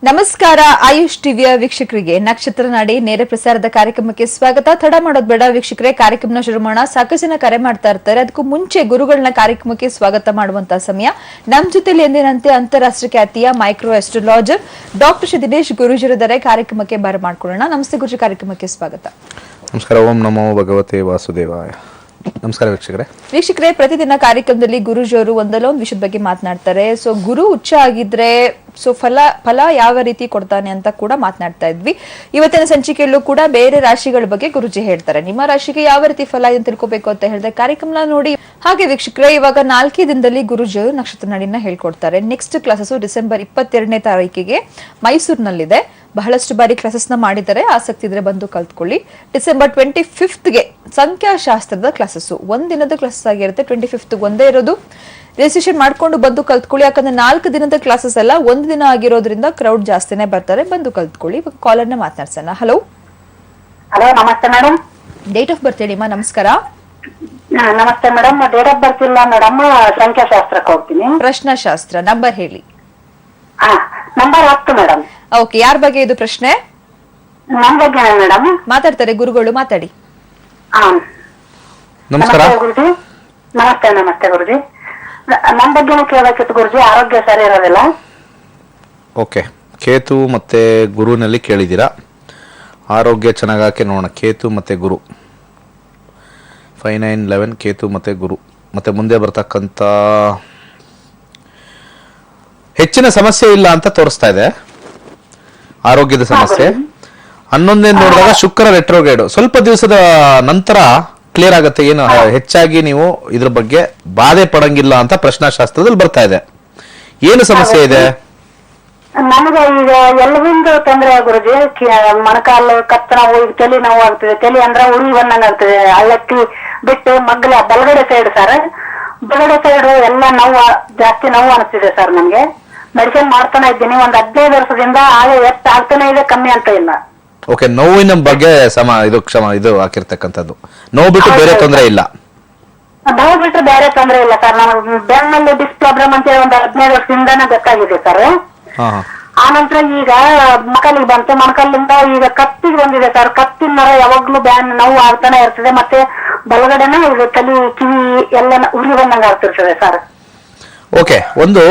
ನಮಸ್ಕಾರ ಆಯುಷ್ ಟಿವಿಯ ವೀಕ್ಷಕರಿಗೆ ನಕ್ಷತ್ರ ನಾಡಿ ನೇರ ಪ್ರಸಾರದ ಕಾರ್ಯಕ್ರಮಕ್ಕೆ ಸ್ವಾಗತ. ತಡ ಮಾಡೋದ್ ಬೇಡ ವೀಕ್ಷಕರೇ, ಕಾರ್ಯಕ್ರಮ ಶುರು ಮಾಡೋಣ. ಸಾಕಷ್ಟು ಜನ ಕರೆ ಮಾಡ್ತಾ ಇರ್ತಾರೆ. ಅದಕ್ಕೂ ಮುಂಚೆ ಗುರುಗಳನ್ನ ಕಾರ್ಯಕ್ರಮಕ್ಕೆ ಸ್ವಾಗತ ಮಾಡುವಂತ ಸಮಯ. ನಮ್ ಜೊತೆಲಿ ಎಂದಿನಂತೆ ಅಂತಾರಾಷ್ಟ್ರೀಯ ಖ್ಯಾತಿಯ micro astrologer doctor Shri Dinesh ಗುರೂಜಿರಿದ್ದಾರೆ. ಕಾರ್ಯಕ್ರಮಕ್ಕೆ ಬರಮಾಡ್ಕೊಳ್ಳೋಣ. ನಮಸ್ತೆ ಗುರುಜಿ, ಕಾರ್ಯಕ್ರಮಕ್ಕೆ ಸ್ವಾಗತ. ನಮಸ್ಕಾರ. ಓಂ ನಮೋ ಭಗವತೆ ವಾಸುದೇವಾಯ. ನಮಸ್ಕಾರ ವೀಕ್ಷಕರೇ, ಪ್ರತಿದಿನ ಕಾರ್ಯಕ್ರಮದಲ್ಲಿ ಗುರುಜಿಯವರು ಒಂದಲ್ಲ ಒಂದು ವಿಷಯದ ಬಗ್ಗೆ ಮಾತನಾಡ್ತಾರೆ. ಸೊ ಗುರು ಉಚ್ಚ ಆಗಿದ್ರೆ ಸೊ ಫಲ ಯಾವ ರೀತಿ ಕೊಡ್ತಾನೆ ಅಂತ ಕೂಡ ಮಾತನಾಡ್ತಾ ಇದ್ವಿ. ಇವತ್ತಿನ ಸಂಚಿಕೆಯಲ್ಲೂ ಕೂಡ ಬೇರೆ ರಾಶಿಗಳ ಬಗ್ಗೆ ಗುರುಜಿ ಹೇಳ್ತಾರೆ. ನಿಮ್ಮ ರಾಶಿಗೆ ಯಾವ ರೀತಿ ಫಲ ಅಂತ ತಿಳ್ಕೊಬೇಕು ಅಂತ ಹೇಳಿದ್ರೆ ಕಾರ್ಯಕ್ರಮ ನೋಡಿ. ಹಾಗೆ ವೀಕ್ಷಕರೇ, ಇವಾಗ 4 ದಿನದಲ್ಲಿ ಗುರುಜಿಯವರು ನಕ್ಷತ್ರ ನಾಡಿನ ಹೇಳ್ಕೊಡ್ತಾರೆ. ನೆಕ್ಸ್ಟ್ ಕ್ಲಾಸಸ್ ಡಿಸೆಂಬರ್ 22ನೇ ತಾರೀಕಿಗೆ ಮೈಸೂರಿನಲ್ಲಿದೆ. ಬಹಳಷ್ಟು ಬಾರಿ ಕ್ಲಾಸಸ್ ನ ಮಾಡಿದ್ದಾರೆ. ಆಸಕ್ತಿ ಇದ್ರೆ ಬಂದು ಕಲ್ತ್ಕೊಳ್ಳಿ. ಡಿಸೆಂಬರ್ 25ಗೆ ಸಂಖ್ಯಾಶಾಸ್ತ್ರದ ಕ್ಲಾಸಸ್, ಒಂದಿನದ ಕ್ಲಾಸಸ್ ಆಗಿರುತ್ತೆ. 25 ಒಂದೇ ಇರೋದು. ರಿಜಿಸ್ಟ್ರೇಷನ್ ಮಾಡ್ಕೊಂಡು ಬಂದು ಕಲ್ತ್ಕೊಳ್ಳಿ. ಯಾಕಂದ್ರೆ 4 ದಿನದ ಕ್ಲಾಸಸ್ ಅಲ್ಲ, ಒಂದು ದಿನ ಆಗಿರೋದ್ರಿಂದ ಕ್ರೌಡ್ ಜಾಸ್ತಿನೇ ಬರ್ತಾರೆ. ಬಂದು ಕಲ್ತ್ಕೊಳ್ಳಿ. ಇವಾಗ ಕಾಲರ್ ನ ಮಾತನಾಡ್ಸೋಣ. ಹಲೋ ಹಲೋ, ನಮಸ್ತೆ ಮೇಡಮ್. ಡೇಟ್ ಆಫ್ ಬರ್ತ್ ಹೇಳಿಮ್ಮ. ನಮಸ್ಕಾರ. ನಮಸ್ತೆ ಮೇಡಮ್. ಡೇಟ್ ಆಫ್ ಬರ್ತ್ ಇಲ್ಲ ಮೇಡಮ್, ಸಂಖ್ಯಾಶಾಸ್ತ್ರಕ್ಕೆ ಹೋಗ್ತೀನಿ. ಪ್ರಶ್ನಾಶಾಸ್ತ್ರ ನಂಬರ್ ಹೇಳಿ. Number 10 madam. ಓಕೆ, ಯಾರ ಬಗ್ಗೆ ಇದು ಪ್ರಶ್ನೆ? ನಮ್ ಬಗ್ಗೆ ಮೇಡಮ್ ಮಾತಾಡ್ತಾರೆ ಗುರುಗಳು, ಮಾತಾಡಿ. ನಮಸ್ಕಾರ ಗುರುಜಿ. ನಮಸ್ತೆ ಗುರುಜಿ. ನಮ್ ಬಗ್ಗೆ ಕೇಳಬೇಕಿತ್ತು ಗುರುಜಿ. ಆರೋಗ್ಯ ಸರಿ ಇರೋದಿಲ್ಲ. ಓಕೆ, ಕೇತು ಮತ್ತೆ ಗುರುನಲ್ಲಿ ಕೇಳಿದ್ದೀರಾ. ಆರೋಗ್ಯ ಚೆನ್ನಾಗಾಕೆ ನೋಡೋಣ. ಕೇತು ಮತ್ತೆ ಗುರು 5, 9, 11 ಕೇತು ಮತ್ತೆ ಗುರು. ಮತ್ತೆ ಮುಂದೆ ಬರ್ತಕ್ಕಂಥ ಹೆಚ್ಚಿನ ಸಮಸ್ಯೆ ಇಲ್ಲ ಅಂತ ತೋರಿಸ್ತಾ ಇದೆ. ಆರೋಗ್ಯದ ಸಮಸ್ಯೆ 11 ನೋಡಿದಾಗ ಶುಕ್ರ ರೆಟ್ರೋಗೇಡ್ ಸ್ವಲ್ಪ ದಿವಸದ ನಂತರ ಕ್ಲಿಯರ್ ಆಗುತ್ತೆ. ಏನು ಹೆಚ್ಚಾಗಿ ನೀವು ಇದ್ರ ಬಗ್ಗೆ ಬಾಧೆ ಪಡಂಗಿಲ್ಲ ಅಂತ ಪ್ರಶ್ನಾಶಾಸ್ತ್ರದಲ್ಲಿ ಬರ್ತಾ ಇದೆ. ಏನು ಸಮಸ್ಯೆ ಇದೆ? ನಮಗೆ ಈಗ ಎಲ್ಲವಿಂದ ತೊಂದರೆ ಗುರುಜಿ. ಮೊಣಕಾಲು ಕತ್ತ ನೋವು, ತಲೆ ನೋವು ಆಗ್ತದೆ. ತಲೆ ಅಂದ್ರೆ ಉರಿ ಬಂದಂಗ ಆಗ್ತದೆ. ಹಳ್ಳಕ್ಕಿ ಬಿಟ್ಟು ಮಗ್ಲ ಬಲಗಡೆ ಸೈಡ್ ಸರ್, ಬಲಗಡೆ ಸೈಡ್ ಎಲ್ಲ ನೋವು, ಜಾಸ್ತಿ ನೋವು ಅನಿಸ್ತಿದೆ ಸರ್. ನಮ್ಗೆ ಮೆಡಿಸಿನ್ ಮಾಡ್ತಾನೆ ಇದ್ದೀನಿ ಒಂದು 15 ವರ್ಷದಿಂದ. ಆಗ ಎಷ್ಟು ಆಗ್ತಾನೆ ಇದೆ, ಕಮ್ಮಿ ಅಂತ ಇಲ್ಲ. ಓಕೆ, ನೋವಿನ ಬಗ್ಗೆ ಇದು ಹಾಕಿರ್ತಕ್ಕಂಥದ್ದು. ನೋವು ಬಿಟ್ಟು ಬೇರೆ ತೊಂದರೆ ಇಲ್ಲ. ನೋವು ಬಿಟ್ಟು ಬೇರೆ ತೊಂದರೆ ಇಲ್ಲ ಸರ್. ನಾನು ಬೆನ್ನಲ್ಲಿ ಡಿಸ್ಕ್ ಪ್ರಾಬ್ಲಮ್ ಅಂತ ಹೇಳಿ ಒಂದು 15 ವರ್ಷದಿಂದಾನೇ ಗೊತ್ತಾಗಿದೆ ಸರ್. ಆನಂತರ ಈಗ ಮೊಣಕಾಲಿಗೆ ಬಂತು. ಮೊಣಕಾಲಿಂದ ಈಗ ಕತ್ತಿಗೆ ಬಂದಿದೆ ಸರ್. ಕತ್ತಿನ ನರ ಯಾವಾಗ್ಲೂ ಬ್ಯಾನ್ ನೋವು ಆಗ್ತಾನೆ ಇರ್ತದೆ. ಮತ್ತೆ ಬಲಗಡೆನ ಇದು ತಲೆ, ಕಿವಿ ಎಲ್ಲ ಉರಿ ಬಂದಂಗ ಆಗ್ತಿರ್ತದೆ ಸರ್. ಓಕೆ, ಒಂದು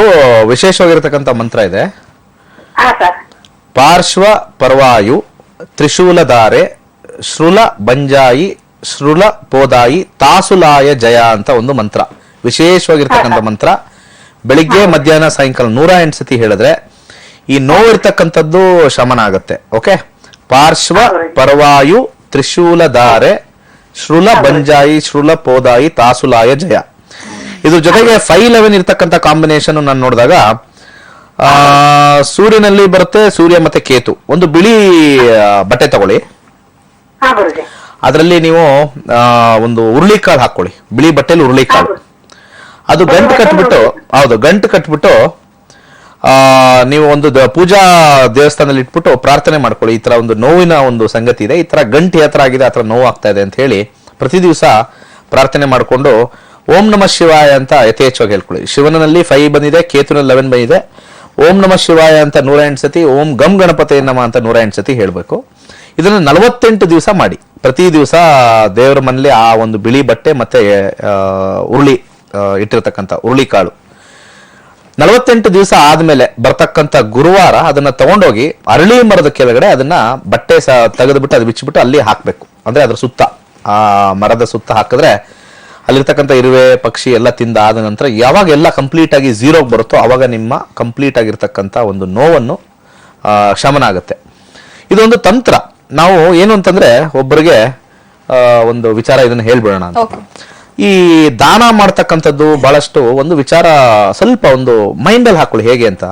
ವಿಶೇಷವಾಗಿರ್ತಕ್ಕಂಥ ಮಂತ್ರ ಇದೆ. ಹಾ ಸರ್. ಪಾರ್ಶ್ವ ಪರ್ವಾಯು ತ್ರಿಶೂಲಧಾರೆ ಶ್ರುಲ ಬಂಜಾಯಿ ಶ್ರುಲ ಪೋದಾಯಿ ತಾಸುಲಾಯ ಜಯ ಅಂತ ಒಂದು ಮಂತ್ರ, ವಿಶೇಷವಾಗಿರ್ತಕ್ಕಂಥ ಮಂತ್ರ. ಬೆಳಿಗ್ಗೆ ಮಧ್ಯಾಹ್ನ ಸಾಯಂಕಾಲ 108 ಸತಿ ಹೇಳಿದ್ರೆ ಈ ನೋವು ಇರ್ತಕ್ಕಂಥದ್ದು ಶಮನ ಆಗತ್ತೆ. ಓಕೆ, ಪಾರ್ಶ್ವ ಪರ್ವಾಯು ತ್ರಿಶೂಲಧಾರೆ ಶ್ರುಲ ಬಂಜಾಯಿ ಶ್ರುಲ ಪೋದಾಯಿ ತಾಸುಲಾಯ ಜಯ. ಇದ್ರ ಜೊತೆಗೆ 511 ಇರ್ತಕ್ಕಂಥ ಕಾಂಬಿನೇಷನ್ ನಾನು ನೋಡಿದಾಗ ಸೂರ್ಯನಲ್ಲಿ ಬರುತ್ತೆ. ಸೂರ್ಯ ಮತ್ತೆ ಕೇತು. ಒಂದು ಬಿಳಿ ಬಟ್ಟೆ ತಗೊಳ್ಳಿ. ಅದರಲ್ಲಿ ನೀವು ಒಂದು ಹುರುಳಿಕಾಳು ಹಾಕೊಳ್ಳಿ. ಬಿಳಿ ಬಟ್ಟೆಲಿ ಹುರುಳಿಕಾಳು. ಅದು ಗಂಟು ಕಟ್ಬಿಟ್ಟು ನೀವು ಒಂದು ಪೂಜಾ ದೇವಸ್ಥಾನದಲ್ಲಿ ಇಟ್ಬಿಟ್ಟು ಪ್ರಾರ್ಥನೆ ಮಾಡ್ಕೊಳ್ಳಿ. ಈ ತರ ಒಂದು ನೋವಿನ ಒಂದು ಸಂಗತಿ ಇದೆ, ಈ ತರ ಗಂಟು ಹತ್ರ ಆಗಿದೆ, ಆ ತರ ನೋವು ಆಗ್ತಾ ಇದೆ ಅಂತ ಹೇಳಿ ಪ್ರತಿ ದಿವಸ ಪ್ರಾರ್ಥನೆ ಮಾಡಿಕೊಂಡು ಓಂ ನಮಃ ಶಿವಾಯ ಅಂತ ಯಥೇಚ್ಛವಾಗಿ ಹೇಳ್ಕೊಳ್ಳಿ. ಶಿವನಲ್ಲಿ 5 ಬಂದಿದೆ, ಕೇತುನಲ್ಲಿ 11 ಬಂದಿದೆ. ಓಂ ನಮಃ ಶಿವಾಯ ಅಂತ 108 ಸತಿ, ಓಂ ಗಂ ಗಣಪತಿ ನಮ ಅಂತ 108 ಸತಿ ಹೇಳ್ಬೇಕು. ಇದನ್ನು 48 ದಿವಸ ಮಾಡಿ. ಪ್ರತಿ ದಿವಸ ದೇವರ ಮನೇಲಿ ಆ ಒಂದು ಬಿಳಿ ಬಟ್ಟೆ ಮತ್ತೆ ಉರುಳಿ ಇಟ್ಟಿರ್ತಕ್ಕಂಥ ಹುರುಳಿಕಾಳು 48 ದಿವಸ ಆದ್ಮೇಲೆ ಬರ್ತಕ್ಕಂಥ ಗುರುವಾರ ಅದನ್ನ ತಗೊಂಡೋಗಿ ಅರಳಿ ಮರದ ಕೆಳಗಡೆ ಅದನ್ನ ಬಟ್ಟೆ ತೆಗೆದುಬಿಟ್ಟು ಅದು ಬಿಚ್ಚಿಬಿಟ್ಟು ಅಲ್ಲಿ ಹಾಕ್ಬೇಕು. ಅಂದ್ರೆ ಅದ್ರ ಸುತ್ತ, ಆ ಮರದ ಸುತ್ತ ಹಾಕಿದ್ರೆ ಅಲ್ಲಿರ್ತಕ್ಕಂಥ ಇರುವೆ ಪಕ್ಷಿ ಎಲ್ಲ ತಿಂದ ಆದ ನಂತರ ಯಾವಾಗ ಎಲ್ಲ ಕಂಪ್ಲೀಟ್ ಆಗಿ ಝೀರೋಗೆ ಬರುತ್ತೋ ಅವಾಗ ನಿಮ್ಮ ಕಂಪ್ಲೀಟ್ ಆಗಿರ್ತಕ್ಕಂಥ ಒಂದು ನೋವನ್ನು ಶಮನ ಆಗುತ್ತೆ. ಇದೊಂದು ತಂತ್ರ. ನಾವು ಏನು ಅಂತಂದ್ರೆ ಒಬ್ಬರಿಗೆ ಒಂದು ವಿಚಾರ ಇದನ್ನ ಹೇಳ್ಬಿಡೋಣ ಅಂತ. ಈ ದಾನ ಮಾಡ್ತಕ್ಕಂಥದ್ದು ಬಹಳಷ್ಟು ಒಂದು ವಿಚಾರ ಸ್ವಲ್ಪ ಒಂದು ಮೈಂಡಲ್ಲಿ ಹಾಕೊಳ್ಳಿ. ಹೇಗೆ ಅಂತ,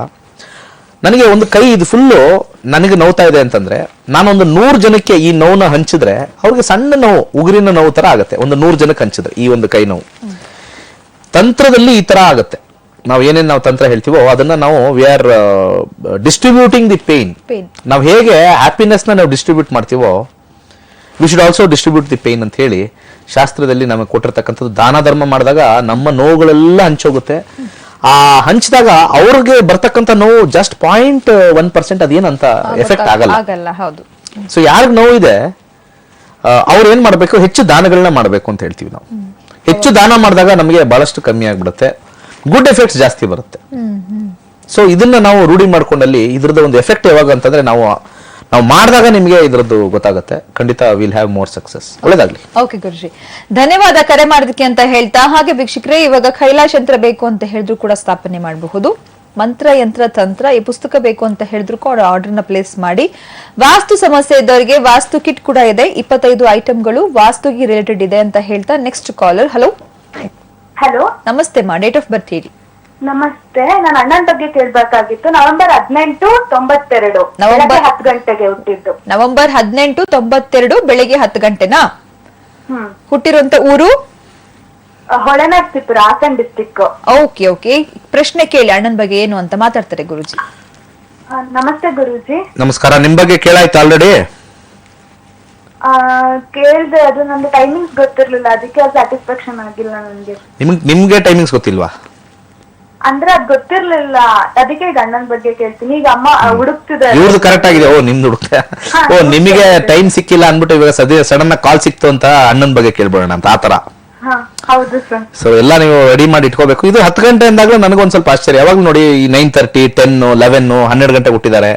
ನನಗೆ ಒಂದು ಕೈ ಇದು ಫುಲ್ಲು ನನಗೆ ನೋವ್ತಾ ಇದೆ ಅಂತಂದ್ರೆ ನಾನೊಂದು 100 ಜನಕ್ಕೆ ಈ ನೋವನ್ನ ಹಂಚಿದ್ರೆ ಅವ್ರಿಗೆ ಸಣ್ಣ ನೋವು, ಉಗುರಿನ ನೋವು ತರ ಆಗುತ್ತೆ. ಒಂದು 100 ಜನಕ್ಕೆ ಹಂಚಿದ್ರೆ ಈ ಒಂದು ಕೈ ನೋವು. ತಂತ್ರದಲ್ಲಿ ಈ ತರ ಆಗುತ್ತೆ. ನಾವು ಏನೇನು ನಾವು ತಂತ್ರ ಹೇಳ್ತೀವೋ ಅದನ್ನ ನಾವು we are distributing the pain. ನಾವು ಹೇಗೆ ಹ್ಯಾಪಿನೆಸ್ ನ ನಾವು ಡಿಸ್ಟ್ರಿಬ್ಯೂಟ್ ಮಾಡ್ತೀವೋ we should also distribute the pain ಅಂತ ಹೇಳಿ ಶಾಸ್ತ್ರದಲ್ಲಿ ನಮಗೆ ಕೊಟ್ಟಿರ್ತಕ್ಕಂಥದ್ದು. ದಾನ ಧರ್ಮ ಮಾಡಿದಾಗ ನಮ್ಮ ನೋವುಗಳೆಲ್ಲ ಹಂಚೋಗುತ್ತೆ. ಆ ಹಂಚಿದಾಗ ಅವ್ರಿಗೆ ಬರ್ತಕ್ಕಂಥ ನೋವು ಜಸ್ಟ್ 0.1% ಅದೇನಂತ ಎಫೆಕ್ಟ್ ಆಗಲ್ಲ. ಆಗಲ್ಲ, ಹೌದು. ಸೊ ಯಾರಿಗೆ ನೋವು ಇದೆ ಅವ್ರು ಏನ್ ಮಾಡ್ಬೇಕು, ಹೆಚ್ಚು ದಾನಗಳನ್ನ ಮಾಡ್ಬೇಕು ಅಂತ ಹೇಳ್ತೀವಿ ನಾವು. ಹೆಚ್ಚು ದಾನ ಮಾಡಿದಾಗ ನಮಗೆ ಬಹಳಷ್ಟು ಕಮ್ಮಿ ಆಗ್ಬಿಡುತ್ತೆ, ಗುಡ್ ಎಫೆಕ್ಟ್ಸ್ ಜಾಸ್ತಿ ಬರುತ್ತೆ. ಸೊ ಇದನ್ನ ನಾವು ರೂಢಿ ಮಾಡ್ಕೊಂಡಲ್ಲಿ ಇದ್ರದ್ದು ಒಂದು ಎಫೆಕ್ಟ್ ಯಾವಾಗ ಅಂತಂದ್ರೆ ನಾವು ಮಾಡಿದಾಗ ನಿಮಗೆ ಇದ್ರದ್ದು ಗೊತ್ತಾಗುತ್ತೆ. ಖಂಡಿತ ವಿಲ್ ಹ್ಯಾವ್ ಮೋರ್ ಸಕ್ಸಸ್. ಒಳ್ಳೇದಾಗ್ಲಿ. ಓಕೆ ಗುರುಜಿ, ಧನ್ಯವಾದ ಕರೆ ಮಾಡೋದಕ್ಕೆ ಅಂತ ಹೇಳ್ತಾ. ಹಾಗೆ ವೀಕ್ಷಕರೇ, ಇವಾಗ ಕೈಲಾಶ ಯಂತ್ರ ಬೇಕು ಅಂತ ಹೇಳಿದ್ರು ಕೂಡ ಸ್ಥಾಪನೆ ಮಾಡಬಹುದು. ಮಂತ್ರ ಯಂತ್ರ ತಂತ್ರ ಈ ಪುಸ್ತಕ ಬೇಕು ಅಂತ ಹೇಳಿದ್ರು ಕೂಡ ಆರ್ಡರ್ನ ಪ್ಲೇಸ್ ಮಾಡಿ. ವಾಸ್ತು ಸಮಸ್ಯೆ ಇದ್ದವರಿಗೆ ವಾಸ್ತು ಕಿಟ್ ಕೂಡ ಇದೆ, 25 ಐಟಮ್ಗಳು ವಾಸ್ತುಗೆ ರಿಲೇಟೆಡ್ ಇದೆ ಅಂತ ಹೇಳ್ತಾ ನೆಕ್ಸ್ಟ್ ಕಾಲರ್. ಹಲೋ ಹಲೋ, ನಮಸ್ತೆ ಮಾ, ಡೇಟ್ ಆಫ್ ಬರ್ತ್ ಹೇಳಿ. ನಮಸ್ತೆ. ನನ್ನ ಅಣ್ಣನ ಬಗ್ಗೆ ಕೇಳ್ಬೇಕಾಗಿತ್ತು. ನವೆಂಬರ್ 18, 92 ನವೆಂಬರ್ 10 ಗಂಟೆಗೆ ಹುಟ್ಟಿದ್ದು. ನವೆಂಬರ್ 18, 92 ಬೆಳಿಗ್ಗೆ 10 ಗಂಟೆನಾ? ಹುಟ್ಟಿರುವಂತ ಊರು Holenarasipura, Hassan district. Okay okay, ಪ್ರಶ್ನೆ ಕೇಳಿ ಅಣ್ಣನ ಬಗ್ಗೆ ಏನು ಅಂತ ಮಾತಾಡ್ತಾರೆ ಗುರುಜಿ. ನಮಸ್ತೆ ಗುರೂಜಿ. ನಮಸ್ಕಾರ. ನಿಮ್ ಬಗ್ಗೆ ಕೇಳಾಯ್ತು ಆಲ್ರೆಡಿ? ಕೇಳ್ದೆ, ಅದು ನಮ್ಗೆ ಟೈಮಿಂಗ್ಸ್ ಗೊತ್ತಿರ್ಲಿಲ್ಲ, ಅದಕ್ಕೆ ಸ್ಯಾಟಿಸ್ಫ್ಯಾಕ್ಷನ್ ಆಗಿಲ್ಲ ನನ್ಗೆ. ನಿಮ್ಗೆ ಟೈಮಿಂಗ್ಸ್ ಗೊತ್ತಿಲ್ವಾ? ಅಂದ್ರೆ ಅದ್ ಗೊತ್ತಿರ್ಲಿಲ್ಲ, ಅದಕ್ಕೆ ಈಗ ಅಣ್ಣನ ಬಗ್ಗೆ ಕೇಳ್ತೀನಿ. ಈಗ ಅಮ್ಮ ಹುಡುಕ್ತಿದ್ದಾರೆ. ಇವ್ರದ್ದು ಕರೆಕ್ಟ್ ಆಗಿದೆ. ಓ ನಿಮ್ದು ಹುಡುಕ್ತ. ಓ ನಿಮಗೆ ಟೈಮ್ ಸಿಕ್ಕಿಲ್ಲ ಅನ್ಬಿಟ್ಟು ಇವಾಗ ಸಡನ್ ಕಾಲ್ ಸಿಕ್ತು ಅಂತ ಅಣ್ಣನ ಬಗ್ಗೆ ಕೇಳ್ಬೋಣ ಅಂತ ಆತರ. ಹೌದು ಸರ್. ಸೊ ಎಲ್ಲ ನೀವು ರೆಡಿ ಮಾಡಿ ಇಟ್ಕೋಬೇಕು. ಇದು 10 ಗಂಟೆ ಅಂದಾಗಲೂ ನನಗೊಂದು ಸ್ವಲ್ಪ ಆಶ್ಚರ್ಯ. ಯಾವಾಗ ನೋಡಿ 9:30, 10, 11, 12 ಗಂಟೆ ಹುಟ್ಟಿದ್ದಾರೆ.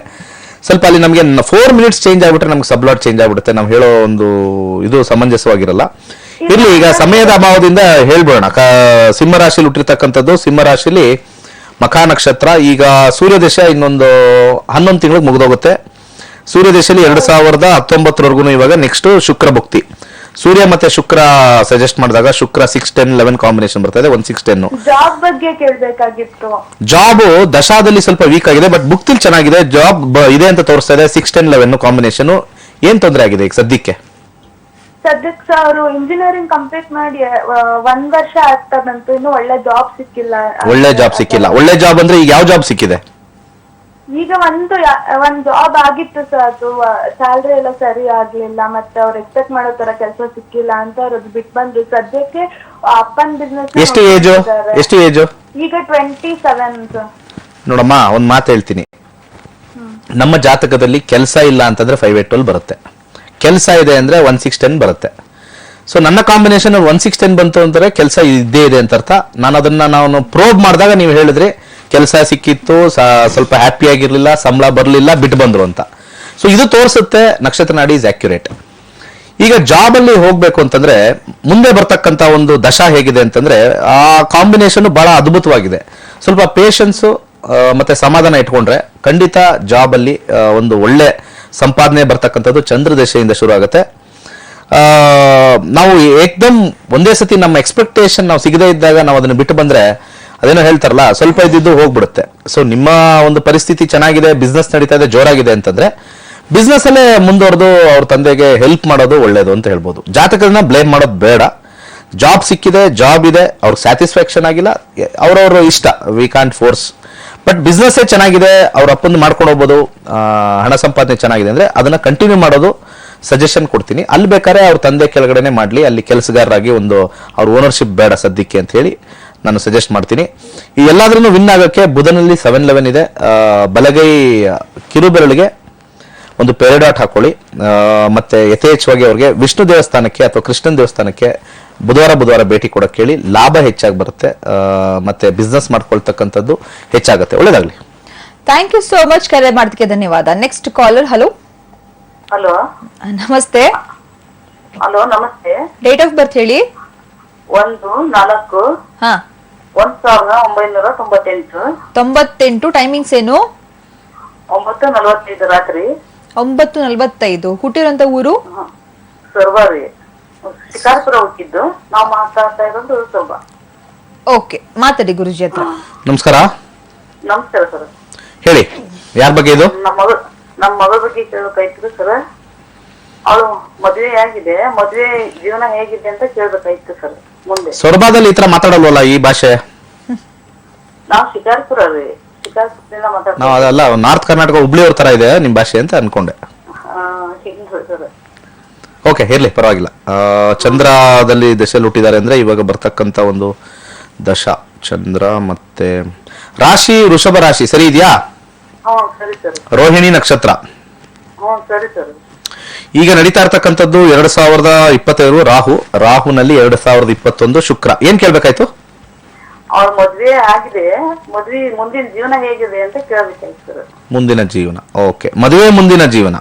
ಸ್ವಲ್ಪ ಅಲ್ಲಿ ನಮಗೆ 4 ಮಿನಿಟ್ಸ್ ಚೇಂಜ್ ಆಗ್ಬಿಟ್ರೆ ನಮ್ಗೆ ಸಬ್ಲಾಟ್ ಚೇಂಜ್ ಆಗ್ಬಿಡುತ್ತೆ. ನಾವು ಹೇಳೋ ಒಂದು ಇದು ಸಮಂಜಸವಾಗಿರಲ್ಲ. ಇರ್ಲಿ, ಈಗ ಸಮಯದ ಅಭಾವದಿಂದ ಹೇಳ್ಬೋಣ. ಸಿಂಹರಾಶಿಲಿ ಹುಟ್ಟಿರ್ತಕ್ಕಂಥದ್ದು, ಸಿಂಹರಾಶಿಲಿ ಮಖಾ ನಕ್ಷತ್ರ. ಈಗ ಸೂರ್ಯದೇಶ ಇನ್ನೊಂದು 11 ತಿಂಗಳಿಗೆ ಮುಗಿದೋಗುತ್ತೆ. ಸೂರ್ಯದೇಶದಲ್ಲಿ 2019 ಇವಾಗ ನೆಕ್ಸ್ಟ್ ಶುಕ್ರ ಭುಕ್ತಿ. ಸೂರ್ಯ ಮತ್ತೆ ಶುಕ್ರ ಸಜೆಸ್ಟ್ ಮಾಡಿದಾಗ ಶುಕ್ರ 6, 10, 11 ಕಾಂಬಿನೇಷನ್ ಬರ್ತದೆ. 1, 6, 10. ಜಾಬ್ ಬಗ್ಗೆ ಕೇಳ್ಬೇಕಾಗಿತ್ತು. ಜಾಬ್ ದಶಾದಲ್ಲಿ ಸ್ವಲ್ಪ ವೀಕ್ ಆಗಿದೆ, ಬಟ್ ಬುಕ್ತಿಲ್ ಚೆನ್ನಾಗಿದೆ. ಜಾಬ್ ಇದೆ ಅಂತ ತೋರಿಸ್ತಾ ಇದೆ. 6, 10, 11 ಕಾಂಬಿನೇಷನ್. ಏನ್ ತೊಂದರೆ ಆಗಿದೆ ಈಗ ಸದ್ಯಕ್ಕೆ? ಸದ್ಯಕ್ಕೆ ಅವರು ಇಂಜಿನಿಯರಿಂಗ್ ಕಂಪ್ಲೀಟ್ ಮಾಡಿ 1 ವರ್ಷ ಆಗ್ತಾ ಬಂತು, ಇನ್ನು ಒಳ್ಳೆ ಜಾಬ್ ಸಿಕ್ಕಿಲ್ಲ. ಒಳ್ಳೆ ಜಾಬ್ ಸಿಕ್ಕಿಲ್ಲ. ಒಳ್ಳೆ ಜಾಬ್ ಅಂದ್ರೆ ಈಗ ಯಾವ ಜಾಬ್ ಸಿಕ್ಕಿದೆ? ಈಗ ಒಂದ್ ಜಾಬ್ ಆಗಿತ್ತು ಸರ್, ಅದು ಸ್ಯಾಲ್ರಿ ಎಲ್ಲ ಸರಿ ಆಗ್ಲಿಲ್ಲ, ಮತ್ತೆ ಅವ್ರು ಎಕ್ಸ್ಪೆಕ್ಟ್ ಮಾಡೋ ತರ ಕೆಲಸ ಸಿಕ್ಕಿಲ್ಲ ಅಂತ ಅವ್ರು ಬಿಟ್ಟು ಬಂದ್ರು. ಸದ್ಯಕ್ಕೆ ಅಪ್ಪನ್ ಬಿಸ್ನೆಸ್. ಎಷ್ಟು ಏಜು? ಈಗ 27 ಸರ್. ನೋಡಮ್ಮ, ಒಂದ್ ಮಾತು ಹೇಳ್ತೀನಿ. ನಮ್ಮ ಜಾತಕದಲ್ಲಿ ಕೆಲಸ ಇಲ್ಲ ಅಂತಂದ್ರೆ 5, 8, 12 ಬರುತ್ತೆ. ಕೆಲಸ ಇದೆ ಅಂದ್ರೆ 1, 6, 10 ಬರುತ್ತೆ. ಸೊ ನನ್ನ ಕಾಂಬಿನೇಷನ್ 1, 6, 10 ಬಂತು ಅಂದ್ರೆ ಕೆಲಸ ಇದ್ದೇ ಇದೆ ಅಂತ ಅರ್ಥ. ನಾನು ಪ್ರೋಬ್ ಮಾಡಿದಾಗ ನೀವು ಹೇಳಿದ್ರಿ ಕೆಲಸ ಸಿಕ್ಕಿತ್ತು, ಸ್ವಲ್ಪ ಹ್ಯಾಪಿ ಆಗಿರ್ಲಿಲ್ಲ, ಸಂಬಳ ಬರ್ಲಿಲ್ಲ, ಬಿಟ್ಟು ಬಂದ್ರು ಅಂತ. ಸೊ ಇದು ತೋರಿಸುತ್ತೆ ನಕ್ಷತ್ರ ನಾಡಿ ಇಸ್ ಅಕ್ಯುರೇಟ್. ಈಗ ಜಾಬ್ ಅಲ್ಲಿ ಹೋಗ್ಬೇಕು ಅಂತಂದ್ರೆ ಮುಂದೆ ಬರ್ತಕ್ಕಂತ ಒಂದು ದಶಾ ಹೇಗಿದೆ ಅಂತಂದ್ರೆ ಆ ಕಾಂಬಿನೇಷನ್ ಬಹಳ ಅದ್ಭುತವಾಗಿದೆ. ಸ್ವಲ್ಪ ಪೇಷನ್ಸ್ ಮತ್ತೆ ಸಮಾಧಾನ ಇಟ್ಕೊಂಡ್ರೆ ಖಂಡಿತ ಜಾಬ್ ಅಲ್ಲಿ ಒಂದು ಒಳ್ಳೆ ಸಂಪಾದನೆ ಬರ್ತಕ್ಕಂಥದ್ದು ಚಂದ್ರ ದಶೆಯಿಂದ ಶುರು ಆಗುತ್ತೆ. ನಾವು ಏಕ್ದಮ್ ಒಂದೇ ಸತಿ ನಮ್ಮ ಎಕ್ಸ್ಪೆಕ್ಟೇಷನ್ ನಾವು ಸಿಗದೇ ಇದ್ದಾಗ ನಾವು ಅದನ್ನ ಬಿಟ್ಟು ಬಂದ್ರೆ ಅದೇನೋ ಹೇಳ್ತಾರಲ್ಲ, ಸ್ವಲ್ಪ ಇದ್ದಿದ್ದು ಹೋಗ್ಬಿಡುತ್ತೆ. ಸೊ ನಿಮ್ಮ ಒಂದು ಪರಿಸ್ಥಿತಿ ಚೆನ್ನಾಗಿದೆ, ಬಿಸ್ನೆಸ್ ನಡೀತಾ ಇದೆ, ಜೋರಾಗಿದೆ ಅಂತಂದ್ರೆ ಬಿಸ್ನೆಸ್ ಅಲ್ಲೇ ಮುಂದುವರೆದು ಅವ್ರ ತಂದೆಗೆ ಹೆಲ್ಪ್ ಮಾಡೋದು ಒಳ್ಳೇದು ಅಂತ ಹೇಳ್ಬೋದು. ಜಾತಕದನ್ನ ಬ್ಲೇಮ್ ಮಾಡೋದು ಬೇಡ. ಜಾಬ್ ಸಿಕ್ಕಿದೆ, ಜಾಬ್ ಇದೆ, ಅವ್ರಿಗೆ ಸ್ಯಾಟಿಸ್ಫ್ಯಾಕ್ಷನ್ ಆಗಿಲ್ಲ, ಅವ್ರವ್ರ ಇಷ್ಟ, we can't force. But business ಚೆನ್ನಾಗಿದೆ, ಅವ್ರ ಅಪ್ಪಂದು ಮಾಡ್ಕೊಂಡು ಹೋಗ್ಬೋದು, ಹಣ ಸಂಪಾದನೆ ಚೆನ್ನಾಗಿದೆ ಅಂದ್ರೆ ಅದನ್ನ ಕಂಟಿನ್ಯೂ ಮಾಡೋದು ಸಜೆಷನ್ ಕೊಡ್ತೀನಿ. ಅಲ್ಲಿ ಬೇಕಾದ್ರೆ ಅವ್ರ ತಂದೆ ಕೆಳಗಡೆನೆ ಮಾಡ್ಲಿ, ಅಲ್ಲಿ ಕೆಲಸಗಾರರಾಗಿ ಒಂದು ಅವ್ರ ಓನರ್ಶಿಪ್ ಬೇಡ ಸದ್ಯಕ್ಕೆ ಅಂತ ಹೇಳಿ ನಾನು ಸಜೆಸ್ಟ್ ಮಾಡ್ತೀನಿ. ಈ ಎಲ್ಲಾದ್ರೂ ವಿನ್ ಆಗೋಕ್ಕೆ ಬುಧನಲ್ಲಿ 7-11 ಇದೆ. ಬಲಗೈ ಕಿರುಬೆರಳಿಗೆ ಒಂದು ಪೆರಿಡಾಟ್ ಹಾಕೊಳ್ಳಿ. ಮತ್ತೆ ಯಥೇಚ್ಛವಾಗಿ ಅವ್ರಿಗೆ ವಿಷ್ಣು ದೇವಸ್ಥಾನಕ್ಕೆ ಅಥವಾ ಕೃಷ್ಣನ್ ದೇವಸ್ಥಾನಕ್ಕೆ ಬುಧವಾರ ಭೇಟಿ ಕೊಡಕ್ಕೆ ಹೇಳಿ. ಲಾಭ ಹೆಚ್ಚಾಗಿ ಬರುತ್ತೆ, ಮತ್ತೆ ಬಿಸ್ನೆಸ್ ಮಾಡ್ಕೊಳ್ತಕ್ಕಂಥದ್ದು ಹೆಚ್ಚಾಗುತ್ತೆ. ಒಳ್ಳೇದಾಗ್ಲಿ. ಥ್ಯಾಂಕ್ ಯು ಸೋ ಮಚ್, ಕರೆ ಮಾಡೋದಕ್ಕೆ ಧನ್ಯವಾದ. Next collar. ಹಲೋ ಹಲೋ, ನಮಸ್ತೆ. ಹಲೋ ನಮಸ್ತೆ. ಡೇಟ್ ಆಫ್ ಬರ್ತ್ ಹೇಳಿ. 1-4 ಹಾ 1998. 98. ಟೈಮಿಂಗ್ಸ್ ಏನು? 9:45 ರಾತ್ರಿ. 9:45. ಹುಟ್ಟಿರೋಂತ ಊರು? ಸರ್ವಾರಿ, ಶಿಕಾರ್ಪುರ ಹುಟ್ಟಿದ್ದು. ನಾವು ಮಾತಾಡ್ತಾ ಇರೋದು ಸೊಬ್ಬ. ಓಕೆ, ಮಾತಾಡಿ ಗುರುಜಿ ಹತ್ರ. ನಮಸ್ಕಾರ. ನಮಸ್ಕಾರ ಸರ್. ಹೇಳಿ, ಯಾರ ಬಗ್ಗೆ ಇದು? ನಮ್ಮ ಮಗಳ ಬಗ್ಗೆ ಕೇಳಬೇಕಾಯ್ತು ಸರ್. ಅವಳು ಮದುವೆ ಆಗಿದೆ, ಮದುವೆ ಜೀವನ ಹೇಗಿದೆ ಅಂತ ಕೇಳ್ಬೇಕಾಯ್ತು ಸರ್. ಮುಂದೆ ಸೊರಬಾದಲ್ಲಿ ಈ ತರ ಮಾತಾಡಲ್ವಲ್ಲ ಈ ಭಾಷೆ? ನಾವು ಶಿಕಾರ್ಪುರ ರೀ, ಶಿಕಾರ್ಪುರದಿಂದ ಮಾತಾಡ್ತೀವಿ. ನಾವು ಅದಲ್ಲ, ನಾರ್ತ್ ಕರ್ನಾಟಕ ಹುಬ್ಳಿಯವ್ರ ತರ ಇದೆ ನಿಮ್ ಭಾಷೆ ಅಂತ ಅನ್ಕೊಂಡೆ. ಸರ್ ಓಕೆ, ಇರ್ಲಿ, ಪರವಾಗಿಲ್ಲ. ಚಂದ್ರದಲ್ಲಿ ದಶೆಯಲ್ಲಿ ಹುಟ್ಟಿದ್ದಾರೆ ಅಂದ್ರೆ ಇವಾಗ ಬರ್ತಕ್ಕಂಥ ಒಂದು ದಶ ಚಂದ್ರ ಮತ್ತೆ ರಾಶಿ ವೃಷಭ ರಾಶಿ ಸರಿ ಇದೆಯಾ? ಸರಿ ಸರ್. ರೋಹಿಣಿ ನಕ್ಷತ್ರ. ಸರಿ ಸರ್. ಈಗ ನಡೀತಾ ಇರ್ತಕ್ಕಂಥದ್ದು 2022 ರಾಹುನಲ್ಲಿ 2021 ಶುಕ್ರ. ಏನ್ ಕೇಳ್ಬೇಕಾಯ್ತು? ಅವ್ರ ಮದ್ವೆ ಆಗಿದೆ, ಮದ್ವೆ ಮುಂದಿನ ಜೀವನ ಹೇಗಿದೆ ಅಂತ ಕೇಳ್ಬೇಕಾಯ್ತು ಸರ್. ಮುಂದಿನ ಜೀವನ. ಓಕೆ, ಮದುವೆ ಮುಂದಿನ ಜೀವನ.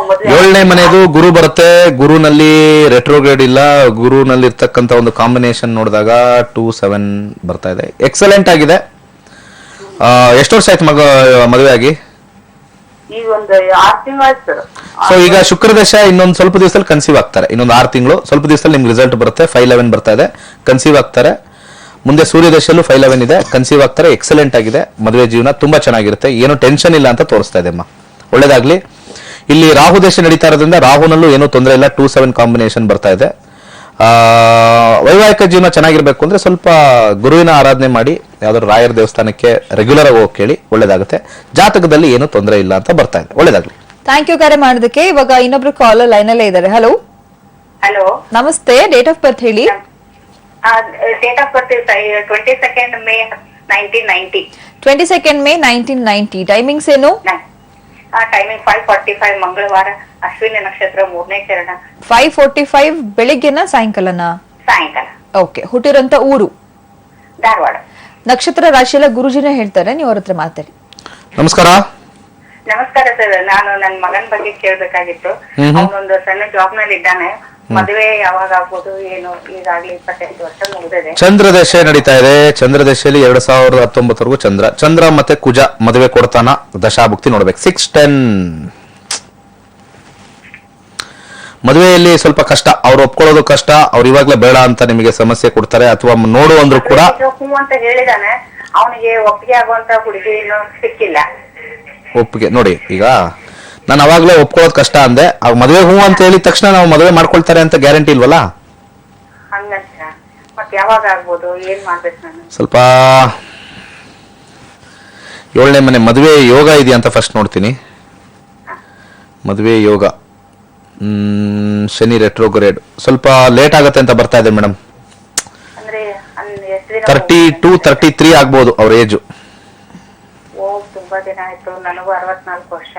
ಮದ್ವೆ 7ನೇ ಮನೆದು ಗುರು ಬರುತ್ತೆ. ಗುರುನಲ್ಲಿ ರೆಟ್ರೋಗ್ರೇಡ್ ಇಲ್ಲ. ಗುರುನಲ್ಲಿ ಇರ್ತಕ್ಕಂಥ ಒಂದು ಕಾಂಬಿನೇಷನ್ ನೋಡಿದಾಗ 2-7 ಬರ್ತಾ ಇದೆ. ಎಕ್ಸಲೆಂಟ್ ಆಗಿದೆ. ಎಷ್ಟು ವರ್ಷ ಆಯ್ತು ಮದುವೆ ಆಗಿ? ಈಗ ಒಂದು 6 ತಿಂಗಳು ಆಯ್ತು ಸರ್. ಸೊ ಈಗ ಶುಕ್ರದಶ ಇನ್ನೊಂದು ಸ್ವಲ್ಪ ದಿವಸದಲ್ಲಿ ಕನ್ಸೀವ್ ಆಗ್ತಾರೆ. ಇನ್ನೊಂದು 6 ತಿಂಗಳು ಸ್ವಲ್ಪ ದಿವಸದಲ್ಲಿ ನಿಮ್ಗೆ ರಿಸಲ್ಟ್ ಬರುತ್ತೆ. 5-11 ಬರ್ತಾ ಇದೆ, ಕನ್ಸೀವ್ ಆಗ್ತಾರೆ. ಮುಂದೆ ಸೂರ್ಯದಶಲ್ಲೂ 5-11 ಇದೆ, ಕನ್ಸೀವ್ ಆಗ್ತಾರೆ. ಎಕ್ಸಲೆಂಟ್ ಆಗಿದೆ. ಮದುವೆ ಜೀವನ ತುಂಬಾ ಚೆನ್ನಾಗಿರುತ್ತೆ. ಏನು ಟೆನ್ಷನ್ ಇಲ್ಲ ಅಂತ ತೋರಿಸ್ತಾ ಇದೆ ಅಮ್ಮ. ಒಳ್ಳೇದಾಗ್ಲಿ. ಇಲ್ಲಿ ರಾಹು ದೇಶ ನಡೀತಾ ಇರೋದ್ರಿಂದ ರಾಹುನಲ್ಲೂ ಏನೂ ತೊಂದರೆ ಇಲ್ಲ. 2-7 ಕಾಂಬಿನೇಷನ್ ಬರ್ತಾ ಇದೆ. ವೈವಾಹಿಕ ಜೀವನ ಚೆನ್ನಾಗಿರ್ಬೇಕು ಅಂದ್ರೆ ಸ್ವಲ್ಪ ಗುರುವಿನ ಆರಾಧನೆ ಮಾಡಿ, ಯಾವ್ದಾದ್ರು ರಾಯರ ದೇವಸ್ಥಾನಕ್ಕೆ ರೆಗ್ಯುಲರ್ ಆಗಿ ಹೋಗಿ ಕೇಳಿ, ಒಳ್ಳೇದಾಗುತ್ತೆ. ಜಾತಕದಲ್ಲಿ ಏನು ತೊಂದರೆ ಇಲ್ಲ ಅಂತ ಬರ್ತಾ ಇದೆ. ಒಳ್ಳೇದಾಗ್ಲಿ. ಥ್ಯಾಂಕ್ ಯು ಕರೆ ಮಾಡೋದಕ್ಕೆ. ಇವಾಗ ಇನ್ನೊಬ್ರು ಕಾಲರ್ ಲೈನ್ ಅಲ್ಲೇ ಇದ್ದಾರೆ. ಹಲೋ ಹಲೋ, ನಮಸ್ತೆ. ಡೇಟ್ ಆಫ್ ಬರ್ತ್ ಹೇಳಿ. Date of birth 22nd May 1990. 22nd May 1990. Timings ಏನು? ಟೈಮಿಂಗ್ 5:45 ಮಂಗಳವಾರ, ಅಶ್ವಿನಿ ನಕ್ಷತ್ರ 3ನೇ ಚರಣ. 5:45 ಬೆಳಿಗ್ಗೆನ ಸಾಯಂಕಾಲನ? ಸಾಯಂಕಾಲ. ಓಕೆ. ಹುಟ್ಟಿರೋಂತ ಊರು? ಧಾರವಾಡ. ನಕ್ಷತ್ರ ರಾಶಿ ಎಲ್ಲ ಗುರುಜಿನೇ ಹೇಳ್ತಾರೆ, ನೀವು ಅವ್ರ ಹತ್ರ ಮಾತಾಡಿ. ನಮಸ್ಕಾರ. ನಮಸ್ಕಾರ ಸರ್. ನಾನು ನನ್ನ ಮಗನ ಬಗ್ಗೆ ಕೇಳ್ಬೇಕಾಗಿತ್ತು. ಅವನೊಂದು ಸಣ್ಣ ಜಾಬ್ ನಲ್ಲಿ ಇದ್ದಾನೆ. ಮದುವೆ ಯಾವಾಗ ಆಗ್ಬೋದು ಏನು? ಈಗಾಗ್ಲೇ 28 ವರ್ಷ ಮುಗಿದಿದೆ. ಚಂದ್ರದಶ ನಡೀತಾ ಇದೆ. ಚಂದ್ರದಶೆಯಲ್ಲಿ 2019 ಚಂದ್ರ ಮತ್ತೆ ಕುಜ ಮದುವೆ ಕೊಡ್ತಾನ. ದಶಾಭುಕ್ತಿ ನೋಡ್ಬೇಕು. 6-10 ಮದುವೆಯಲ್ಲಿ ಸ್ವಲ್ಪ ಕಷ್ಟ. ಅವ್ರು ಒಪ್ಕೊಳ್ಳೋದು ಕಷ್ಟ. ಅವ್ರು ಇವಾಗ್ಲೇ ಬೇಡ ಅಂತ ನಿಮಗೆ ಸಮಸ್ಯೆ ಕೊಡ್ತಾರೆ, ಅಥವಾ ನೋಡು ಅಂದ್ರು ಕೂಡ ಹೂ ಅಂತ ಹೇಳಿದಾನೆ. ಅವನಿಗೆ ಒಪ್ಪಿಗೆ ಆಗುವಂತ ಹುಡುಗಿ ಇನ್ನೂ ಸಿಕ್ಕಿಲ್ಲ. ಒಪ್ಪಿಗೆ ನೋಡಿ, ಈಗ ನಾನು ಅವಾಗ್ಲೇ ಒಪ್ಕೊಳ್ಳೋದು ಕಷ್ಟ ಅಂದೆ. ಮದುವೆ ಹೂ ಅಂತ ಹೇಳಿದ ತಕ್ಷಣ ನಾವು ಮದುವೆ ಮಾಡ್ಕೊಳ್ತಾರೆ ಅಂತ ಗ್ಯಾರಂಟಿ ಇಲ್ವಲ್ಲ. ಹಂಗಂತ ಮತ್ತೆ ಯಾವಾಗ ಆಗ್ಬೋದು? ಏನ್ ಮಾಡ್ಬೇಕು ನಾನು? ಸ್ವಲ್ಪ 7ನೇ ಮನೆ ಮದುವೆ ಯೋಗ ಇದೆಯಾ ಅಂತ ಫಸ್ಟ್ ನೋಡ್ತೀನಿ. ಮದುವೆ ಯೋಗ ಶನಿ ರೆಟ್ರೋಗ್ರೇಡ್ ಸ್ವಲ್ಪ ಲೇಟ್ ಆಗುತ್ತೆ ಅಂತ ಬರ್ತಾ ಇದೆ ಮೇಡಮ್. ಅಂದ್ರೆ 32-33 ಆಗ್ಬೋದು ಅವ್ರ ಏಜು. ತುಂಬಾ ದಿನ ಆಯ್ತು. ನನಗೂ 64 ವರ್ಷ.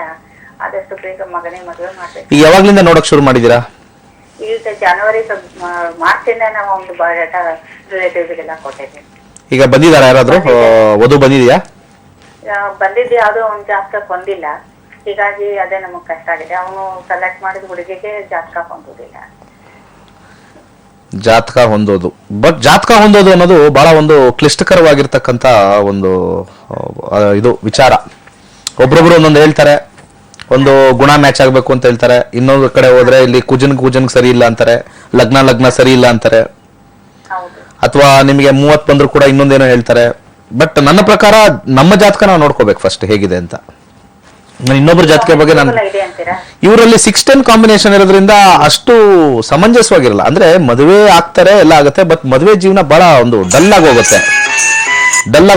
ಆದಷ್ಟು ಬೇಗ ಮಗನೇ ಮದುವೆ ಮಾಡ್ಬೇಕು. ಈಗ ಯಾವಾಗ್ಲಿಂದ ನೋಡಕ್ ಶುರು ಮಾಡಿದೀರಾ? ಈಗ ಜನವರಿ ಮಾರ್ಚಿಂದ ನಾವು ಒಂದು ಬಯೋಡಾಟಾ ರಿಲೇಟಿವ್ಸ್ಗೆಲ್ಲ ಕೊಟ್ಟಿದ್ದೀವಿ. ಈಗ ಬಂದಿದಾರ ಯಾರಾದ್ರೂ ವಧು ಬಂದಿದ್ಯಾ? ಬಂದಿದ್ದು ಯಾವ್ದೋ ಒಂದು ಜಾತಕ ಬಂದಿಲ್ಲ. ಹೀಗಾಗಿ ಅದೇ ನಮಗ್ ಕಷ್ಟ ಆಗಿದೆ. ಅವನು ಸೆಲೆಕ್ಟ್ ಮಾಡಿದ ಹುಡುಗಿಗೆ ಜಾತಕ ಹೊಂದೋದಿಲ್ಲ. ಜಾತಕ ಹೊಂದೋದು, ಬಟ್ ಜಾತಕ ಹೊಂದೋದು ಅನ್ನೋದು ಬಹಳ ಒಂದು ಕ್ಲಿಷ್ಟಕರವಾಗಿರ್ತಕ್ಕಂಥ ಒಂದು ಇದು ವಿಚಾರ. ಒಬ್ರೊಬ್ರು ಒಂದೊಂದು ಹೇಳ್ತಾರೆ. ಒಂದು ಗುಣ ಮ್ಯಾಚ್ ಆಗ್ಬೇಕು ಅಂತ ಹೇಳ್ತಾರೆ. ಇನ್ನೊಂದು ಕಡೆ ಹೋದ್ರೆ ಇಲ್ಲಿ ಕುಜನ್ ಸರಿ ಇಲ್ಲ ಅಂತಾರೆ, ಲಗ್ನ ಸರಿ ಇಲ್ಲ ಅಂತಾರೆ. ಅಥವಾ ನಿಮಗೆ 30 ಬಂದ್ರು ಕೂಡ ಇನ್ನೊಂದೇನೋ ಹೇಳ್ತಾರೆ. ಬಟ್ ನನ್ನ ಪ್ರಕಾರ ನಮ್ಮ ಜಾತಕ ನಾವು ನೋಡ್ಕೋಬೇಕು ಫಸ್ಟ್ ಹೇಗಿದೆ ಅಂತ. ಇನ್ನೊಬ್ಬರ ಜಾತಕ ಬಗ್ಗೆ ನಾನು ಇವರಲ್ಲಿ 6-10 ಕಾಂಬಿನೇಷನ್ ಇರೋದ್ರಿಂದ ಅಷ್ಟು ಸಮಂಜಸವಾಗಿರಲ್ಲ. ಅಂದ್ರೆ ಮದುವೆ ಆಗ್ತಾರೆ ಎಲ್ಲ ಆಗುತ್ತೆ, ಬಟ್ ಮದುವೆ ಜೀವನ ಬಹಳ ಒಂದು ಡಲ್ ಆಗಿ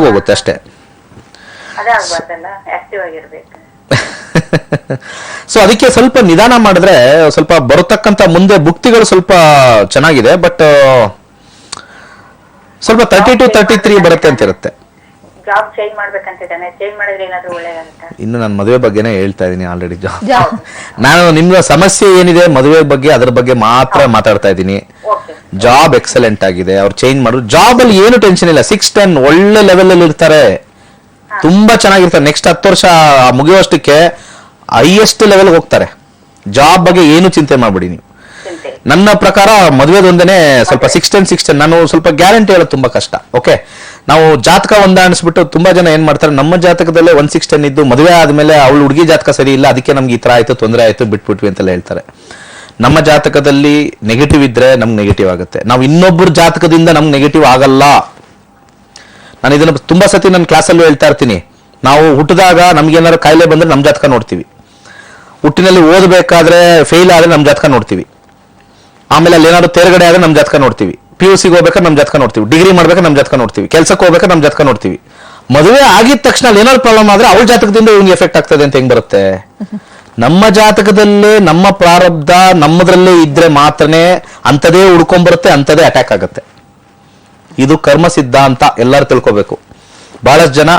ಹೋಗುತ್ತೆ ಅಷ್ಟೇ. ಸೊ ಅದಕ್ಕೆ ಸ್ವಲ್ಪ ನಿಧಾನ ಮಾಡಿದ್ರೆ ಸ್ವಲ್ಪ ಬರತಕ್ಕಂತ ಮುಂದೆ ಭುಕ್ತಿಗಳು ಸ್ವಲ್ಪ ಚೆನ್ನಾಗಿದೆ. ಬಟ್ ಸ್ವಲ್ಪ 32-33 ಬರುತ್ತೆ ಅಂತ ಇರುತ್ತೆ. Job change ಮಾಡ್ಬೇಕಂತಿದ್ದಾನೆ. ಚೇಂಜ್ ಮಾಡಿದ್ರೆ ಏನಾದ್ರೂ ಒಳ್ಳೇದಾಗುತ್ತೆ? ಇನ್ನು ನಾನು ಮದುವೆ ಬಗ್ಗೆನೇ ಹೇಳ್ತಾ ಇದ್ದೀನಿ ಆಲ್ರೆಡಿ. ನಾನು ನಿಮ್ಗೆ ಸಮಸ್ಯೆ ಏನಿದೆ ಮದುವೆ ಬಗ್ಗೆ ಅದ್ರ ಬಗ್ಗೆ ಮಾತ್ರ ಮಾತಾಡ್ತಾ ಇದ್ದೀನಿ. ಜಾಬ್ ಎಕ್ಸಲೆಂಟ್ ಆಗಿದೆ. ಅವ್ರು ಚೇಂಜ್ ಮಾಡೋದು ಜಾಬ್ ಅಲ್ಲಿ ಏನು ಟೆನ್ಷನ್ ಇಲ್ಲ. 6-10 ಒಳ್ಳೆ ಲೆವೆಲ್ ಅಲ್ಲಿ ಇರ್ತಾರೆ, ತುಂಬಾ ಚೆನ್ನಾಗಿರ್ತಾರೆ. ನೆಕ್ಸ್ಟ್ 10 ವರ್ಷ ಮುಗಿಯುವಷ್ಟಕ್ಕೆ ಹೈಯೆಸ್ಟ್ ಲೆವೆಲ್ ಹೋಗ್ತಾರೆ. ಜಾಬ್ ಬಗ್ಗೆ ಏನು ಚಿಂತೆ ಮಾಡ್ಬಿಡಿ ನೀವು. ನನ್ನ ಪ್ರಕಾರ ಮದುವೆದೊಂದೇನೆ ಸ್ವಲ್ಪ 6-10 ನಾನು ಸ್ವಲ್ಪ ಗ್ಯಾರಂಟಿ ಹೇಳೋದು ತುಂಬಾ ಕಷ್ಟ. ಓಕೆ, ನಾವು ಜಾತಕ ಹೊಂದಾಣಿಸ್ಬಿಟ್ಟು ತುಂಬಾ ಜನ ಏನ್ ಮಾಡ್ತಾರೆ, ನಮ್ಮ ಜಾತಕದಲ್ಲೇ 1-6-10 ಇದ್ದು ಮದುವೆ ಆದ್ಮೇಲೆ ಅವಳು ಹುಡುಗಿ ಜಾತಕ ಸರಿ ಇಲ್ಲ, ಅದಕ್ಕೆ ನಮ್ಗೆ ಈ ತರ ಆಯ್ತು, ತೊಂದರೆ ಆಯ್ತು, ಬಿಟ್ಬಿಟ್ವಿ ಅಂತೆಲ್ಲ ಹೇಳ್ತಾರೆ. ನಮ್ಮ ಜಾತಕದಲ್ಲಿ ನೆಗೆಟಿವ್ ಇದ್ರೆ ನಮ್ಗೆ ನೆಗೆಟಿವ್ ಆಗುತ್ತೆ. ನಾವು ಇನ್ನೊಬ್ಬರ ಜಾತಕದಿಂದ ನಮ್ಗೆ ನೆಗೆಟಿವ್ ಆಗಲ್ಲ. ನಾನು ಇದನ್ನ ತುಂಬಾ ಸತಿ ನನ್ನ ಕ್ಲಾಸಲ್ಲೂ ಹೇಳ್ತಾ ಇರ್ತೀನಿ. ನಾವು ಹುಟ್ಟಿದಾಗ ನಮ್ಗೆ ಏನಾದ್ರು ಕಾಯಿಲೆ ಬಂದ್ರೆ ನಮ್ಮ ಜಾತಕ ನೋಡ್ತೀವಿ. ಹುಟ್ಟಿನಲ್ಲಿ ಓದಬೇಕಾದ್ರೆ ಫೇಲ್ ಆದ್ರೆ ನಮ್ಮ ಜಾತಕ ನೋಡ್ತೀವಿ. ಆಮೇಲೆ ಅಲ್ಲಿ ಏನಾದ್ರು ತೇರ್ಗಡೆ ಆದ್ರೆ ನಮ್ಮ ಜಾತಕ ನೋಡ್ತೀವಿ. PUC ಹೋಗ್ಬೇಕಾದ್ರೆ ನಮ್ಮ ಜಾತಕ ನೋಡ್ತೀವಿ. ಡಿಗ್ರಿ ಮಾಡ್ಬೇಕಾದ್ರೆ ನಮ್ಮ ಜಾತಕ ನೋಡ್ತೀವಿ. ಕೆಲ್ಸಕ್ಕೆ ಹೋಗ್ಬೇಕಾದ್ರೆ ನಮ್ಮ ಜಾತಕ ನೋಡ್ತೀವಿ. ಮದುವೆ ಆಗಿದ ತಕ್ಷಣ ಅಲ್ಲಿ ಏನಾದ್ರು ಪ್ರಾಬ್ಲಮ್ ಆದ್ರೆ ಅವಳ ಜಾತಕದಿಂದ ಇವ್ನಿಗೆ ಎಫೆಕ್ಟ್ ಆಗ್ತದೆ ಅಂತ ಹೆಂಗ್ ಬರುತ್ತೆ? ನಮ್ಮ ಜಾತಕದಲ್ಲೇ ನಮ್ಮ ಪ್ರಾರಬ್ಧ ನಮ್ಮದ್ರಲ್ಲೇ ಇದ್ರೆ ಮಾತ್ರನೇ ಅಂಥದೇ ಹುಡ್ಕೊಂಡ್ಬರುತ್ತೆ, ಅಂಥದೇ ಅಟ್ಯಾಕ್ ಆಗುತ್ತೆ. ಇದು ಕರ್ಮ ಸಿದ್ಧಾಂತ ಎಲ್ಲರೂ ತಿಳ್ಕೊಬೇಕು. ಬಹಳಷ್ಟು ಜನ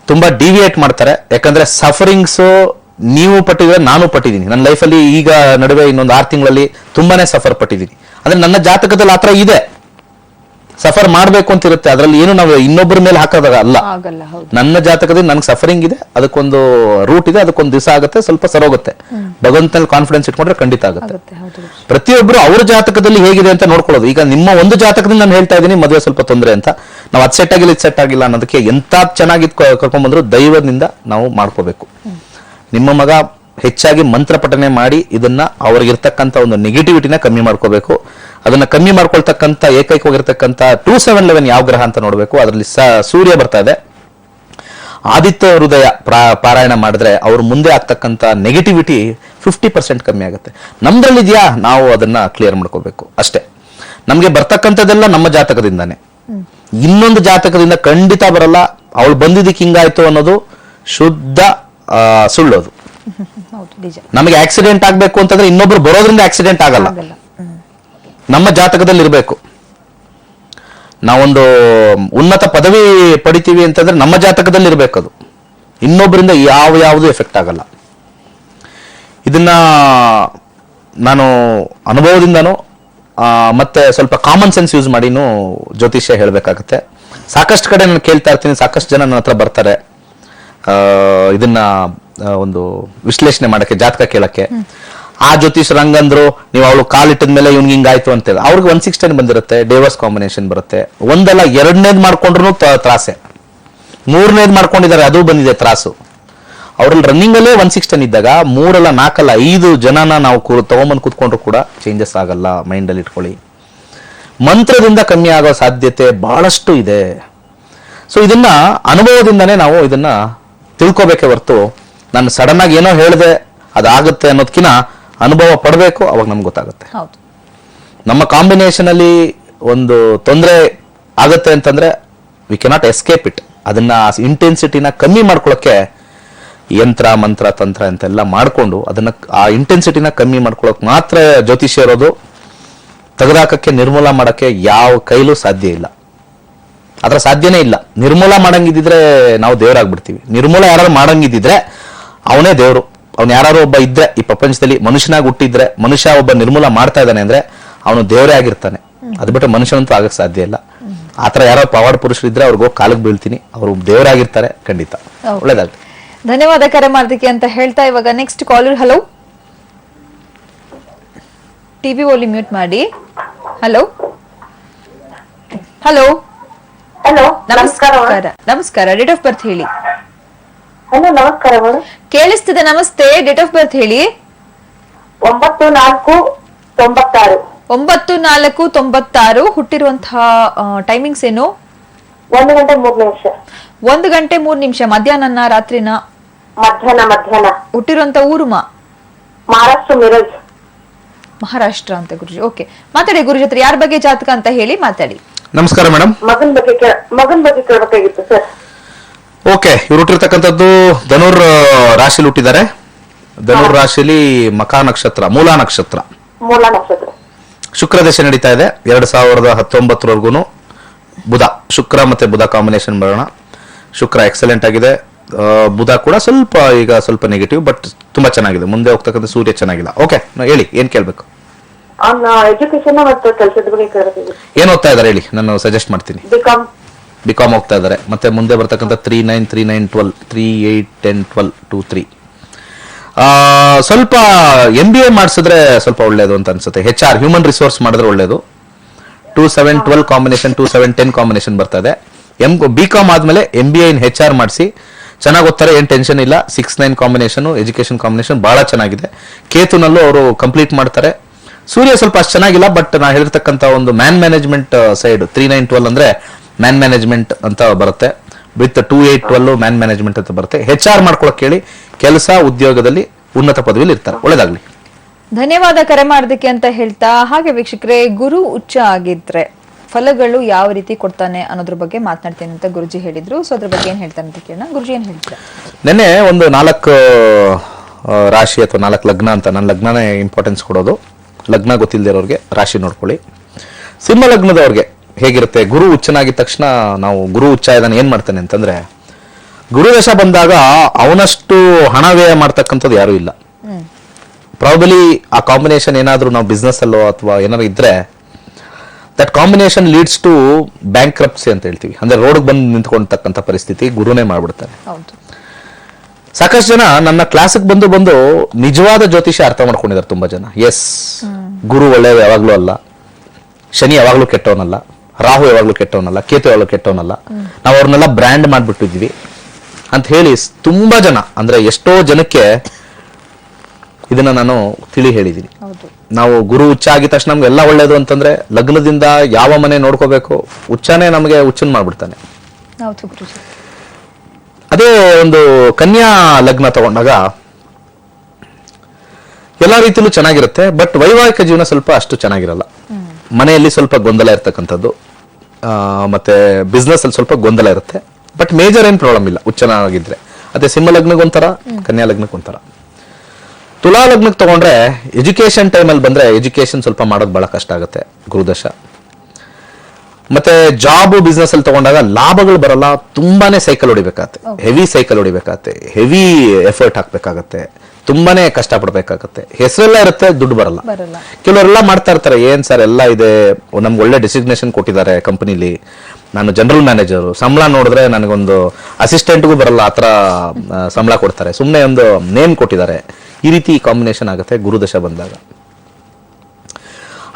ತುಂಬಾ ಡಿವಿಯೇಟ್ ಮಾಡ್ತಾರೆ. ಯಾಕಂದ್ರೆ ಸಫರಿಂಗ್ಸ್ ನೀವು ಪಟ್ಟಿದ್ರೆ ನಾನು ಪಟ್ಟಿದ್ದೀನಿ. ನನ್ನ ಲೈಫಲ್ಲಿ ಈಗ ನಡುವೆ ಇನ್ನೊಂದು 6 ತಿಂಗಳಲ್ಲಿ ತುಂಬಾನೇ ಸಫರ್ ಪಟ್ಟಿದ್ದೀನಿ. ಅಂದ್ರೆ ನನ್ನ ಜಾತಕದಲ್ಲಿ ಆತರ ಇದೆ, ಸಫರ್ ಮಾಡ್ಬೇಕು ಅಂತ ಇರುತ್ತೆ. ಅದ್ರಲ್ಲಿ ಏನು ನಾವು ಇನ್ನೊಬ್ಬರ ಮೇಲೆ ಹಾಕೋದಾಗ ಅಲ್ಲ. ಆಗಲ್ಲ. ಹೌದು. ನನ್ನ ಜಾತಕದಲ್ಲಿ ನನಗೆ ಸಫರಿಂಗ್ ಇದೆ, ಅದಕ್ಕೊಂದು ರೂಟ್ ಇದೆ, ಅದಕ್ಕೊಂದು ದಿವಸ ಆಗುತ್ತೆ, ಸ್ವಲ್ಪ ಸರೋಗುತ್ತೆ. ಭಗವಂತನಲ್ಲಿ ಕಾನ್ಫಿಡೆನ್ಸ್ ಇಟ್ಕೊಂಡ್ರೆ ಖಂಡಿತ ಆಗುತ್ತೆ. ಹೌದು. ಪ್ರತಿಯೊಬ್ಬರು ಅವ್ರ ಜಾತಕದಲ್ಲಿ ಹೇಗಿದೆ ಅಂತ ನೋಡ್ಕೊಳ್ಳೋದು. ಈಗ ನಿಮ್ಮ ಒಂದು ಜಾತಕದಿಂದ ನಾನು ಹೇಳ್ತಾ ಇದ್ದೀನಿ ಮದುವೆ ಸ್ವಲ್ಪ ತೊಂದರೆ ಅಂತ, ನಾವು ಅದು ಸೆಟ್ ಆಗಿಲ್ಲ ಇದು ಸೆಟ್ ಆಗಿಲ್ಲ ಅನ್ನೋದಕ್ಕೆ ಎಂತ ಚೆನ್ನಾಗಿ ಕರ್ಕೊಂಡ್ಬಂದ್ರು ದೈವದಿಂದ ನಾವು ಮಾಡ್ಕೋಬೇಕು. ನಿಮ್ಮ ಮಗ ಹೆಚ್ಚಾಗಿ ಮಂತ್ರ ಪಠನೆ ಮಾಡಿ ಇದನ್ನ ಅವ್ರಿಗಿರ್ತಕ್ಕಂಥ ಒಂದು ನೆಗೆಟಿವಿಟಿನ ಕಮ್ಮಿ ಮಾಡ್ಕೋಬೇಕು. ಅದನ್ನ ಕಮ್ಮಿ ಮಾಡ್ಕೊಳ್ತಕ್ಕಂಥ ಏಕೈಕವಾಗಿರ್ತಕ್ಕಂಥ 2711 ಯಾವ ಗ್ರಹ ಅಂತ ನೋಡ್ಬೇಕು. ಅದರಲ್ಲಿ ಸೂರ್ಯ ಬರ್ತಾ ಇದೆ. ಆದಿತ್ಯ ಹೃದಯ ಪಾರಾಯಣ ಮಾಡಿದ್ರೆ ಅವ್ರ ಮುಂದೆ ಆಗ್ತಕ್ಕಂಥ ನೆಗೆಟಿವಿಟಿ 50% ಕಮ್ಮಿ ಆಗುತ್ತೆ. ನಮ್ದ್ರಲ್ಲಿದ್ಯಾ, ನಾವು ಅದನ್ನ ಕ್ಲಿಯರ್ ಮಾಡ್ಕೋಬೇಕು ಅಷ್ಟೇ. ನಮ್ಗೆ ಬರ್ತಕ್ಕಂಥದ್ದೆಲ್ಲ ನಮ್ಮ ಜಾತಕದಿಂದಾನೆ, ಇನ್ನೊಂದು ಜಾತಕದಿಂದ ಖಂಡಿತ ಬರಲ್ಲ. ಅವಳು ಬಂದಿದ್ದಕ್ಕೆ ಹಿಂಗಾಯ್ತು ಅನ್ನೋದು ಶುದ್ಧ ಸುಳ್ಳೋದು. ನಮಗೆ ಆಕ್ಸಿಡೆಂಟ್ ಆಗ್ಬೇಕು ಅಂತಂದ್ರೆ ಇನ್ನೊಬ್ರು ಬರೋದ್ರಿಂದ ಆಕ್ಸಿಡೆಂಟ್ ಆಗಲ್ಲ, ನಮ್ಮ ಜಾತಕದಲ್ಲಿ ಇರಬೇಕು. ನಾವೊಂದು ಉನ್ನತ ಪದವಿ ಪಡಿತೀವಿ ಅಂತಂದ್ರೆ ನಮ್ಮ ಜಾತಕದಲ್ಲಿ ಇರಬೇಕು. ಅದು ಇನ್ನೊಬ್ಬರಿಂದ ಯಾವುದು ಎಫೆಕ್ಟ್ ಆಗಲ್ಲ. ಇದನ್ನ ನಾನು ಅನುಭವದಿಂದನೂ ಮತ್ತೆ ಸ್ವಲ್ಪ ಕಾಮನ್ ಸೆನ್ಸ್ ಯೂಸ್ ಮಾಡಿನೂ ಜ್ಯೋತಿಷ್ಯ ಹೇಳಬೇಕಾಗತ್ತೆ. ಸಾಕಷ್ಟು ಕಡೆ ನಾನು ಕೇಳ್ತಾ ಇರ್ತೀನಿ, ಸಾಕಷ್ಟು ಜನ ನನ್ನ ಹತ್ರ ಬರ್ತಾರೆ ಇದನ್ನ ಒಂದು ವಿಶ್ಲೇಷಣೆ ಮಾಡಕ್ಕೆ, ಜಾತಕ ಕೇಳಕ್ಕೆ. ಆ ಜ್ಯೋತಿಷ್ ರಂಗಂದ್ರು ನೀವು ಅವಳು ಕಾಲಿಟ್ಟದ ಮೇಲೆ ಇವ್ನಿಗೆ ಹಿಂಗಾಯ್ತು ಅಂತ ಹೇಳಿ ಅವ್ರಿಗೆ 116 ಬಂದಿರುತ್ತೆ, ಡೇವರ್ಸ್ ಕಾಂಬಿನೇಷನ್ ಬರುತ್ತೆ. ಒಂದಲ್ಲ ಎರಡನೇದ್ ಮಾಡ್ಕೊಂಡ್ರು ತ್ರಾಸೆ, ಮೂರನೇದ್ ಮಾಡ್ಕೊಂಡಿದ್ದಾರೆ ಅದು ಬಂದಿದೆ ತ್ರಾಸು. ಅವ್ರಲ್ಲಿ ರನ್ನಿಂಗ್ ಅಲ್ಲೇ 116 ಇದ್ದಾಗ 3 ಅಲ್ಲ 4 ಅಲ್ಲ 5 ಜನನ ನಾವು ತಗೊಂಬಂದು ಕೂತ್ಕೊಂಡ್ರು ಕೂಡ ಚೇಂಜಸ್ ಆಗಲ್ಲ. ಮೈಂಡ್ ಅಲ್ಲಿ ಇಟ್ಕೊಳ್ಳಿ. ಮಂತ್ರದಿಂದ ಕಮ್ಮಿ ಆಗೋ ಸಾಧ್ಯತೆ ಬಹಳಷ್ಟು ಇದೆ. ಸೊ ಇದನ್ನ ಅನುಭವದಿಂದನೇ ನಾವು ಇದನ್ನ ತಿಳ್ಕೊಬೇಕೆ ಹೊರತು ನಾನು ಸಡನ್ ಆಗಿ ಏನೋ ಹೇಳಿದೆ ಅದಾಗುತ್ತೆ ಅನ್ನೋದಕ್ಕಿಂತ ಅನುಭವ ಪಡಬೇಕು, ಅವಾಗ ನಮ್ಗೆ ಗೊತ್ತಾಗುತ್ತೆ. ನಮ್ಮ ಕಾಂಬಿನೇಷನ್ ಅಲ್ಲಿ ಒಂದು ತೊಂದರೆ ಆಗುತ್ತೆ ಅಂತಂದ್ರೆ ವಿ ಕೆನಾಟ್ ಎಸ್ಕೇಪ್ ಇಟ್. ಅದನ್ನ ಇಂಟೆನ್ಸಿಟಿನ ಕಮ್ಮಿ ಮಾಡ್ಕೊಳ್ಳೋಕೆ ಯಂತ್ರ ಮಂತ್ರ ತಂತ್ರ ಅಂತೆಲ್ಲ ಮಾಡ್ಕೊಂಡು ಅದನ್ನ ಆ ಇಂಟೆನ್ಸಿಟಿನ ಕಮ್ಮಿ ಮಾಡ್ಕೊಳ್ಳೋಕೆ ಮಾತ್ರ ಜ್ಯೋತಿಷ್ಯ ಇರೋದು. ತೆಗೆದಾಕಕ್ಕೆ ನಿರ್ಮೂಲ ಮಾಡಕ್ಕೆ ಯಾವ ಕೈಲೂ ಸಾಧ್ಯ ಇಲ್ಲ, ಅದ್ರ ಸಾಧ್ಯನೇ ಇಲ್ಲ. ನಿರ್ಮೂಲ ಮಾಡಂಗಿದ್ರೆ ನಾವು ದೇವರಾಗ್ಬಿಡ್ತೀವಿ. ನಿರ್ಮೂಲ ಯಾರು ಮಾಡಂಗಿದ್ರೆ ಅವನೇ ದೇವರು. ಅವ್ನು ಯಾರು ಒಬ್ಬ ಇದ್ರೆ ಈ ಪ್ರಪಂಚದಲ್ಲಿ ಮನುಷ್ಯನಾಗಿ ಹುಟ್ಟಿದ್ರೆ, ಮನುಷ್ಯ ಒಬ್ಬ ನಿರ್ಮೂಲ ಮಾಡ್ತಾ ಇದ್ದಾನೆ ಅಂದ್ರೆ ಅವನು ದೇವರೇ ಆಗಿರ್ತಾನೆ. ಅದು ಬಿಟ್ಟು ಮನುಷ್ಯನಂತೂ ಆಗಕ್ಕೆ ಸಾಧ್ಯ ಇಲ್ಲ. ಆತರ ಯಾರೋ ಪವಾಡ ಪುರುಷರಿದ್ರೆ ಅವ್ರಿಗೆ ಹೋಗಿ ಕಾಲಿಗೆ ಬೀಳ್ತೀನಿ, ಅವರು ದೇವರಾಗಿರ್ತಾರೆ ಖಂಡಿತ. ಒಳ್ಳೇದಾಗ್ಲಿ. ಧನ್ಯವಾದ ಕರೆ ಮಾಡೋದಕ್ಕೆ ಅಂತ ಹೇಳ್ತಾ ಇವಾಗ ನೆಕ್ಸ್ಟ್ ಕಾಲರ್. ಹಲೋ, ಟಿವಿ ಓಲಿ ಮ್ಯೂಟ್ ಮಾಡಿ. ಹಲೋ ಹಲೋ ಹಲೋ, ನಮಸ್ಕಾರ. ನಮಸ್ಕಾರ, ಡೇಟ್ ಆಫ್ ಬರ್ತ್ ಹೇಳಿ. ಹಲೋ, ನಮಸ್ಕಾರ ಮೇಡಮ್. ಕೇಳಿಸ್ತಿದೆ, ನಮಸ್ತೆ. ಡೇಟ್ ಆಫ್ ಬರ್ತ್ ಹೇಳಿ. 9496. 9496. ಹುಟ್ಟಿರುವಂತಹ ಟೈಮಿಂಗ್ಸ್ ಏನು? 1 ಗಂಟೆ 3 ನಿಮಿಷ. 1 ಗಂಟೆ 3 ನಿಮಿಷ. ಮಧ್ಯಾಹ್ನ ರಾತ್ರಿನ? ಮಧ್ಯಾಹ್ನ. ಹುಟ್ಟಿರುವಂತ ಊರು? ಮಹಾರಾಷ್ಟ್ರ, ಮಿರಜ್. ಮಹಾರಾಷ್ಟ್ರ ಅಂತ ಗುರುಜಿ. ಓಕೆ, ಮಾತಾಡಿ ಗುರುಜಿ ಹತ್ರ. ಯಾರ ಬಗ್ಗೆ ಜಾತಕ ಅಂತ ಹೇಳಿ ಮಾತಾಡಿ. ನಮಸ್ಕಾರ ಮೇಡಮ್. ಮಗನ್ ಬಗ್ಗೆ ಕೇಳಬೇಕಾಗಿತ್ತು ಸರ್. ಓಕೆ, ಇವ್ರು ಹುಟ್ಟಿರ್ತಕ್ಕಂಥದ್ದು ಧನುರ್ ರಾಶಿಲಿ ಹುಟ್ಟಿದ್ದಾರೆ. ಧನುರ್ ರಾಶಿಲಿ ಮಖಾ ನಕ್ಷತ್ರ, ಮೂಲ ನಕ್ಷತ್ರ. ಶುಕ್ರ ದಶೆ ನಡೀತಾ ಇದೆ 2019 ಬುಧ, ಶುಕ್ರ ಮತ್ತೆ ಬುಧ ಕಾಂಬಿನೇಷನ್ ಬರೋಣ. ಶುಕ್ರ ಎಕ್ಸಲೆಂಟ್ ಆಗಿದೆ. ಬುಧ ಕೂಡ ಸ್ವಲ್ಪ ನೆಗೆಟಿವ್, ಬಟ್ ತುಂಬಾ ಚೆನ್ನಾಗಿದೆ. ಮುಂದೆ ಹೋಗ್ತಕ್ಕಂಥ ಸೂರ್ಯ ಚೆನ್ನಾಗಿಲ್ಲ. ಓಕೆ, ಹೇಳಿ, ಏನ್ ಕೇಳ್ಬೇಕು? ಎಜುಕೇಶನ್ ಮತ್ತು ಕೆಲಸದ ಬಗ್ಗೆ ಕೇಳಬೇಕು. ಏನ್ ಓದ್ತಾ ಇದಾರೆ ಹೇಳಿ, ನಾನು ಸಜೆಸ್ಟ್ ಮಾಡ್ತೀನಿ. ಬಿಕಾಮ್ ಹೋಗ್ತಾ ಇದ್ದಾರೆ. ಮತ್ತೆ ಮುಂದೆ ಬರ್ತಕ್ಕಂಥ 39, 39, 12, 38, 10, 12, 2, 3. ಸ್ವಲ್ಪ MBA ಮಾಡಿಸಿದ್ರೆ ಸ್ವಲ್ಪ ಒಳ್ಳೇದು ಅಂತ ಅನ್ಸುತ್ತೆ. HR ಹ್ಯೂಮನ್ ರಿಸೋರ್ಸ್ ಮಾಡಿದ್ರೆ ಒಳ್ಳೇದು. 2712 ಕಾಂಬಿನೇಷನ್, 2710 ಕಾಂಬಿನೇಷನ್ ಬರ್ತಾ ಇದೆ. ಬಿಕಾಮ್ ಆದ್ಮೇಲೆ MBA ಇನ್ HR ಮಾಡಿಸಿ ಚೆನ್ನಾಗಿ ಓದ್ತಾರೆ, ಏನ್ ಟೆನ್ಷನ್ ಇಲ್ಲ. 6-9 ಕಾಂಬಿನೇಷನ್, ಎಜುಕೇಶನ್ ಕಾಂಬಿನೇಷನ್ ಬಹಳ ಚೆನ್ನಾಗಿದೆ. ಕೇತುನಲ್ಲೂ ಅವರು ಕಂಪ್ಲೀಟ್ ಮಾಡ್ತಾರೆ. ಸೂರ್ಯ ಸ್ವಲ್ಪ ಅಷ್ಟು ಚೆನ್ನಾಗಿಲ್ಲ, ಬಟ್ ನಾ ಹೇಳಿರ್ತಕ್ಕಂಥ ಒಂದು ಮ್ಯಾನ್ ಮ್ಯಾನೇಜ್ಮೆಂಟ್ ಸೈಡ್ 3912 ಅಂದ್ರೆ ಮ್ಯಾನ್ ಮ್ಯಾನೇಜ್ಮೆಂಟ್ ಅಂತ ಬರುತ್ತೆ. ವಿತ್ 2812 ಮ್ಯಾನ್ ಮ್ಯಾನೇಜ್ಮೆಂಟ್ ಅಂತ ಬರುತ್ತೆ. HR ಮಾಡ್ಕೊಳಕ್ ಹೇಳಿ, ಕೆಲಸ ಉದ್ಯೋಗದಲ್ಲಿ ಉನ್ನತ ಪದವಿಯಲ್ಲಿ ಇರ್ತಾರೆ. ಒಳ್ಳೇದಾಗ್ಲಿ. ಧನ್ಯವಾದ ಕರೆ ಮಾಡೋದಕ್ಕೆ ಅಂತ ಹೇಳ್ತಾ, ಹಾಗೆ ವೀಕ್ಷಕರೇ, ಗುರು ಉಚ್ಚ ಆಗಿದ್ರೆ ಫಲಗಳು ಯಾವ ರೀತಿ ಕೊಡ್ತಾನೆ ಅನ್ನೋದ್ರ ಬಗ್ಗೆ ಮಾತನಾಡ್ತೇನೆ ಅಂತ ಗುರುಜಿ ಹೇಳಿದ್ರು. ಸೊ ಅದ್ರ ಬಗ್ಗೆ ಏನ್ ಹೇಳ್ತಾನೆ ಅಂತ ಕೇಳೋಣ. ಗುರುಜಿ ಏನ್ ಹೇಳ್ತಾರೆ? ನೆನ್ನೆ ಒಂದು 4 ರಾಶಿ ಅಥವಾ 4 ಲಗ್ನ ಅಂತ, ನನ್ನ ಲಗ್ನನೇ ಇಂಪಾರ್ಟೆನ್ಸ್ ಕೊಡೋದು. ಲಗ್ನ ಗೊತ್ತಿಲ್ಲದಿರೋರಿಗೆ ರಾಶಿ ನೋಡ್ಕೊಳ್ಳಿ. ಸಿಂಹ ಲಗ್ನದವ್ರಿಗೆ ಹೇಗಿರುತ್ತೆ, ಗುರು ಉಚ್ಚನಾಗಿದ ತಕ್ಷಣ ನಾವು ಗುರು ಉಚ್ಚ ಇದನ್ನು ಏನ್ ಮಾಡ್ತಾನೆ ಅಂತಂದ್ರೆ, ಗುರು ದಶ ಬಂದಾಗ ಅವನಷ್ಟು ಹಣ ವ್ಯಯ ಮಾಡ್ತಕ್ಕಂಥದ್ದು ಯಾರೂ ಇಲ್ಲ. ಪ್ರಾಬಲಿ ಆ ಕಾಂಬಿನೇಷನ್ ಏನಾದ್ರೂ ನಾವು ಬಿಸ್ನೆಸ್ ಅಲ್ಲೋ ಅಥವಾ ಏನಾದ್ರು ಇದ್ರೆ that combination leads to bankruptcy ಅಂತ ಹೇಳ್ತೀವಿ. ಅಂದ್ರೆ ರೋಡ್ ಬಂದು ನಿಂತ್ಕೊಂಡ್ತಕ್ಕಂಥ ಪರಿಸ್ಥಿತಿ ಗುರುನೇ ಮಾಡ್ಬಿಡ್ತಾರೆ. ಹೌದು. ಸಾಕಷ್ಟು ಜನ ನನ್ನ ಕ್ಲಾಸಿಗೆ ಬಂದು ನಿಜವಾದ ಜ್ಯೋತಿಷ ಅರ್ಥ ಮಾಡ್ಕೊಂಡಿದ್ದಾರೆ ತುಂಬಾ ಜನ. ಎಸ್, ಗುರು ಒಳ್ಳೆಯದು ಯಾವಾಗ್ಲೂ ಅಲ್ಲ, ಶನಿ ಯಾವಾಗ್ಲೂ ಕೆಟ್ಟವನಲ್ಲ, ರಾಹು ಯಾವಾಗ್ಲೂ ಕೆಟ್ಟವನಲ್ಲ, ಕೇತು ಯಾವಾಗ್ಲೂ ಕೆಟ್ಟವನಲ್ಲ, ನಾವು ಅವ್ರನ್ನೆಲ್ಲ ಬ್ರ್ಯಾಂಡ್ ಮಾಡ್ಬಿಟ್ಟಿದ್ವಿ ಅಂತ ಹೇಳಿ ತುಂಬಾ ಜನ, ಅಂದ್ರೆ ಎಷ್ಟೋ ಜನಕ್ಕೆ ಇದನ್ನ ನಾನು ತಿಳಿ ಹೇಳಿದ್ದೀನಿ. ನಾವು ಗುರು ಉಚ್ಚ ಆಗಿದ ತಕ್ಷಣ ನಮ್ಗೆ ಎಲ್ಲ ಒಳ್ಳೇದು ಅಂತಂದ್ರೆ, ಲಗ್ನದಿಂದ ಯಾವ ಮನೆ ನೋಡ್ಕೋಬೇಕು, ಉಚ್ಚನೇ ನಮಗೆ ಹುಚ್ಚನ್ ಮಾಡ್ಬಿಡ್ತಾನೆ. ಅದೇ ಒಂದು ಕನ್ಯಾ ಲಗ್ನ ತಗೊಂಡಾಗ ಎಲ್ಲಾ ರೀತಿಲೂ ಚೆನ್ನಾಗಿರುತ್ತೆ, ಬಟ್ ವೈವಾಹಿಕ ಜೀವನ ಸ್ವಲ್ಪ ಅಷ್ಟು ಚೆನ್ನಾಗಿರಲ್ಲ. ಮನೆಯಲ್ಲಿ ಸ್ವಲ್ಪ ಗೊಂದಲ ಇರ್ತಕ್ಕಂಥದ್ದು, ಮತ್ತೆ ಬಿಸ್ನೆಸ್ ಅಲ್ಲಿ ಸ್ವಲ್ಪ ಗೊಂದಲ ಇರುತ್ತೆ, ಬಟ್ ಮೇಜರ್ ಏನ್ ಪ್ರಾಬ್ಲಮ್ ಇಲ್ಲ ಉಚ್ಚನಾಗಿದ್ರೆ. ಅದೇ ಸಿಂಹ ಲಗ್ನಕ್ಕೊಂಥರ, ಕನ್ಯಾ ಲಗ್ನಕ್ಕೊಂಥರ. ತುಲಾ ಲಗ್ನಕ್ಕೆ ತಗೊಂಡ್ರೆ ಎಜುಕೇಶನ್ ಟೈಮಲ್ಲಿ ಬಂದ್ರೆ ಎಜುಕೇಶನ್ ಸ್ವಲ್ಪ ಮಾಡೋದು ಬಹಳ ಕಷ್ಟ ಆಗುತ್ತೆ ಗುರುದಶ. ಮತ್ತೆ ಜಾಬ್ ಬಿಸ್ನೆಸ್ ಅಲ್ಲಿ ತಗೊಂಡಾಗ ಲಾಭಗಳು ಬರಲ್ಲ, ತುಂಬಾನೇ ಸೈಕಲ್ ಹೊಡಿಬೇಕಾಗತ್ತೆ, ಹೆವಿ ಸೈಕಲ್ ಹೊಡಿಬೇಕಾಗತ್ತೆ, ಹೆವಿ ಎಫರ್ಟ್ ಹಾಕ್ಬೇಕಾಗತ್ತೆ, ತುಂಬಾನೇ ಕಷ್ಟ ಪಡ್ಬೇಕಾಗತ್ತೆ. ಹೆಸರೆಲ್ಲ ಇರುತ್ತೆ, ದುಡ್ಡು ಬರಲ್ಲ. ಕೆಲವರೆಲ್ಲ ಮಾಡ್ತಾ ಇರ್ತಾರೆ, ಏನ್ ಸರ್ ಎಲ್ಲ ಇದೆ, ನಮ್ಗೆ ಒಳ್ಳೆ ಡೆಸಿಗ್ನೇಷನ್ ಕೊಟ್ಟಿದ್ದಾರೆ ಕಂಪನಿಲಿ, ನಾನು ಜನರಲ್ ಮ್ಯಾನೇಜರು, ಸಂಬಳ ನೋಡಿದ್ರೆ ನನಗೊಂದು ಅಸಿಸ್ಟೆಂಟ್ಗೂ ಬರಲ್ಲ, ಆತರ ಸಂಬಳ ಕೊಡ್ತಾರೆ, ಸುಮ್ಮನೆ ಒಂದು ನೇಮ್ ಕೊಟ್ಟಿದ್ದಾರೆ. ಈ ರೀತಿ ಕಾಂಬಿನೇಷನ್ ಆಗುತ್ತೆ ಗುರುದಶ ಬಂದಾಗ.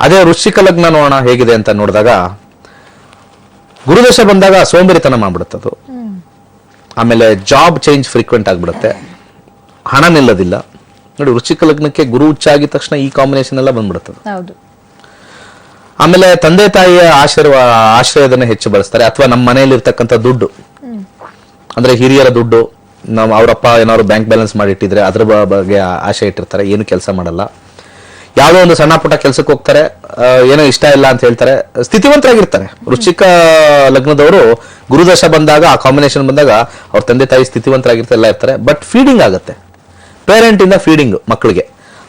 ಅದೇ ವೃಶ್ಚಿಕ ಲಗ್ನ ನೋಡೋಣ ಹೇಗಿದೆ ಅಂತ ನೋಡಿದಾಗ, ಗುರುದಶ ಬಂದಾಗ ಸೋಂಬೇರಿತನ ಮಾಡ್ಬಿಡುತ್ತದು. ಆಮೇಲೆ ಜಾಬ್ ಚೇಂಜ್ ಫ್ರೀಕ್ವೆಂಟ್ ಆಗ್ಬಿಡುತ್ತೆ, ಹಣ ನಿಲ್ಲೋದಿಲ್ಲ. ನೋಡಿ, ವೃಶ್ಚಿಕ ಲಗ್ನಕ್ಕೆ ಗುರು ಉಚ್ಚ ಆಗಿದ ತಕ್ಷಣ ಈ ಕಾಂಬಿನೇಷನ್ ಎಲ್ಲ ಬಂದ್ಬಿಡುತ್ತದೆ. ಆಮೇಲೆ ತಂದೆ ತಾಯಿಯ ಆಶ್ರಯದನ್ನ ಹೆಚ್ಚು ಬಳಸ್ತಾರೆ, ಅಥವಾ ನಮ್ಮ ಮನೆಯಲ್ಲಿ ಇರ್ತಕ್ಕಂಥ ದುಡ್ಡು, ಅಂದ್ರೆ ಹಿರಿಯರ ದುಡ್ಡು, ನಾವು ಅವರಪ್ಪ ಏನಾದ್ರು ಬ್ಯಾಂಕ್ ಬ್ಯಾಲೆನ್ಸ್ ಮಾಡಿಟ್ಟಿದ್ರೆ ಅದ್ರ ಬಗ್ಗೆ ಆಶೆ ಇಟ್ಟಿರ್ತಾರೆ, ಏನು ಕೆಲಸ ಮಾಡಲ್ಲ. ಯಾವುದೋ ಒಂದು ಸಣ್ಣ ಪುಟ್ಟ ಕೆಲಸಕ್ಕೆ ಹೋಗ್ತಾರೆ, ಏನೋ ಇಷ್ಟ ಇಲ್ಲ ಅಂತ ಹೇಳ್ತಾರೆ, ಸ್ಥಿತಿವಂತರಾಗಿರ್ತಾರೆ. ವೃಶ್ಚಿಕ ಲಗ್ನದವರು ಗುರುದಶ ಬಂದಾಗ, ಆ ಕಾಂಬಿನೇಷನ್ ಬಂದಾಗ ಅವ್ರ ತಂದೆ ತಾಯಿ ಸ್ಥಿತಿವಂತರಾಗಿರ್ತಾರೆ, ಎಲ್ಲ ಇರ್ತಾರೆ. ಬಟ್ ಫೀಡಿಂಗ್ ಆಗುತ್ತೆ, ಪೇರೆಂಟ್ ಇಂದ ಫೀಡಿಂಗ್ ಮಕ್ಕಳಿಗೆ.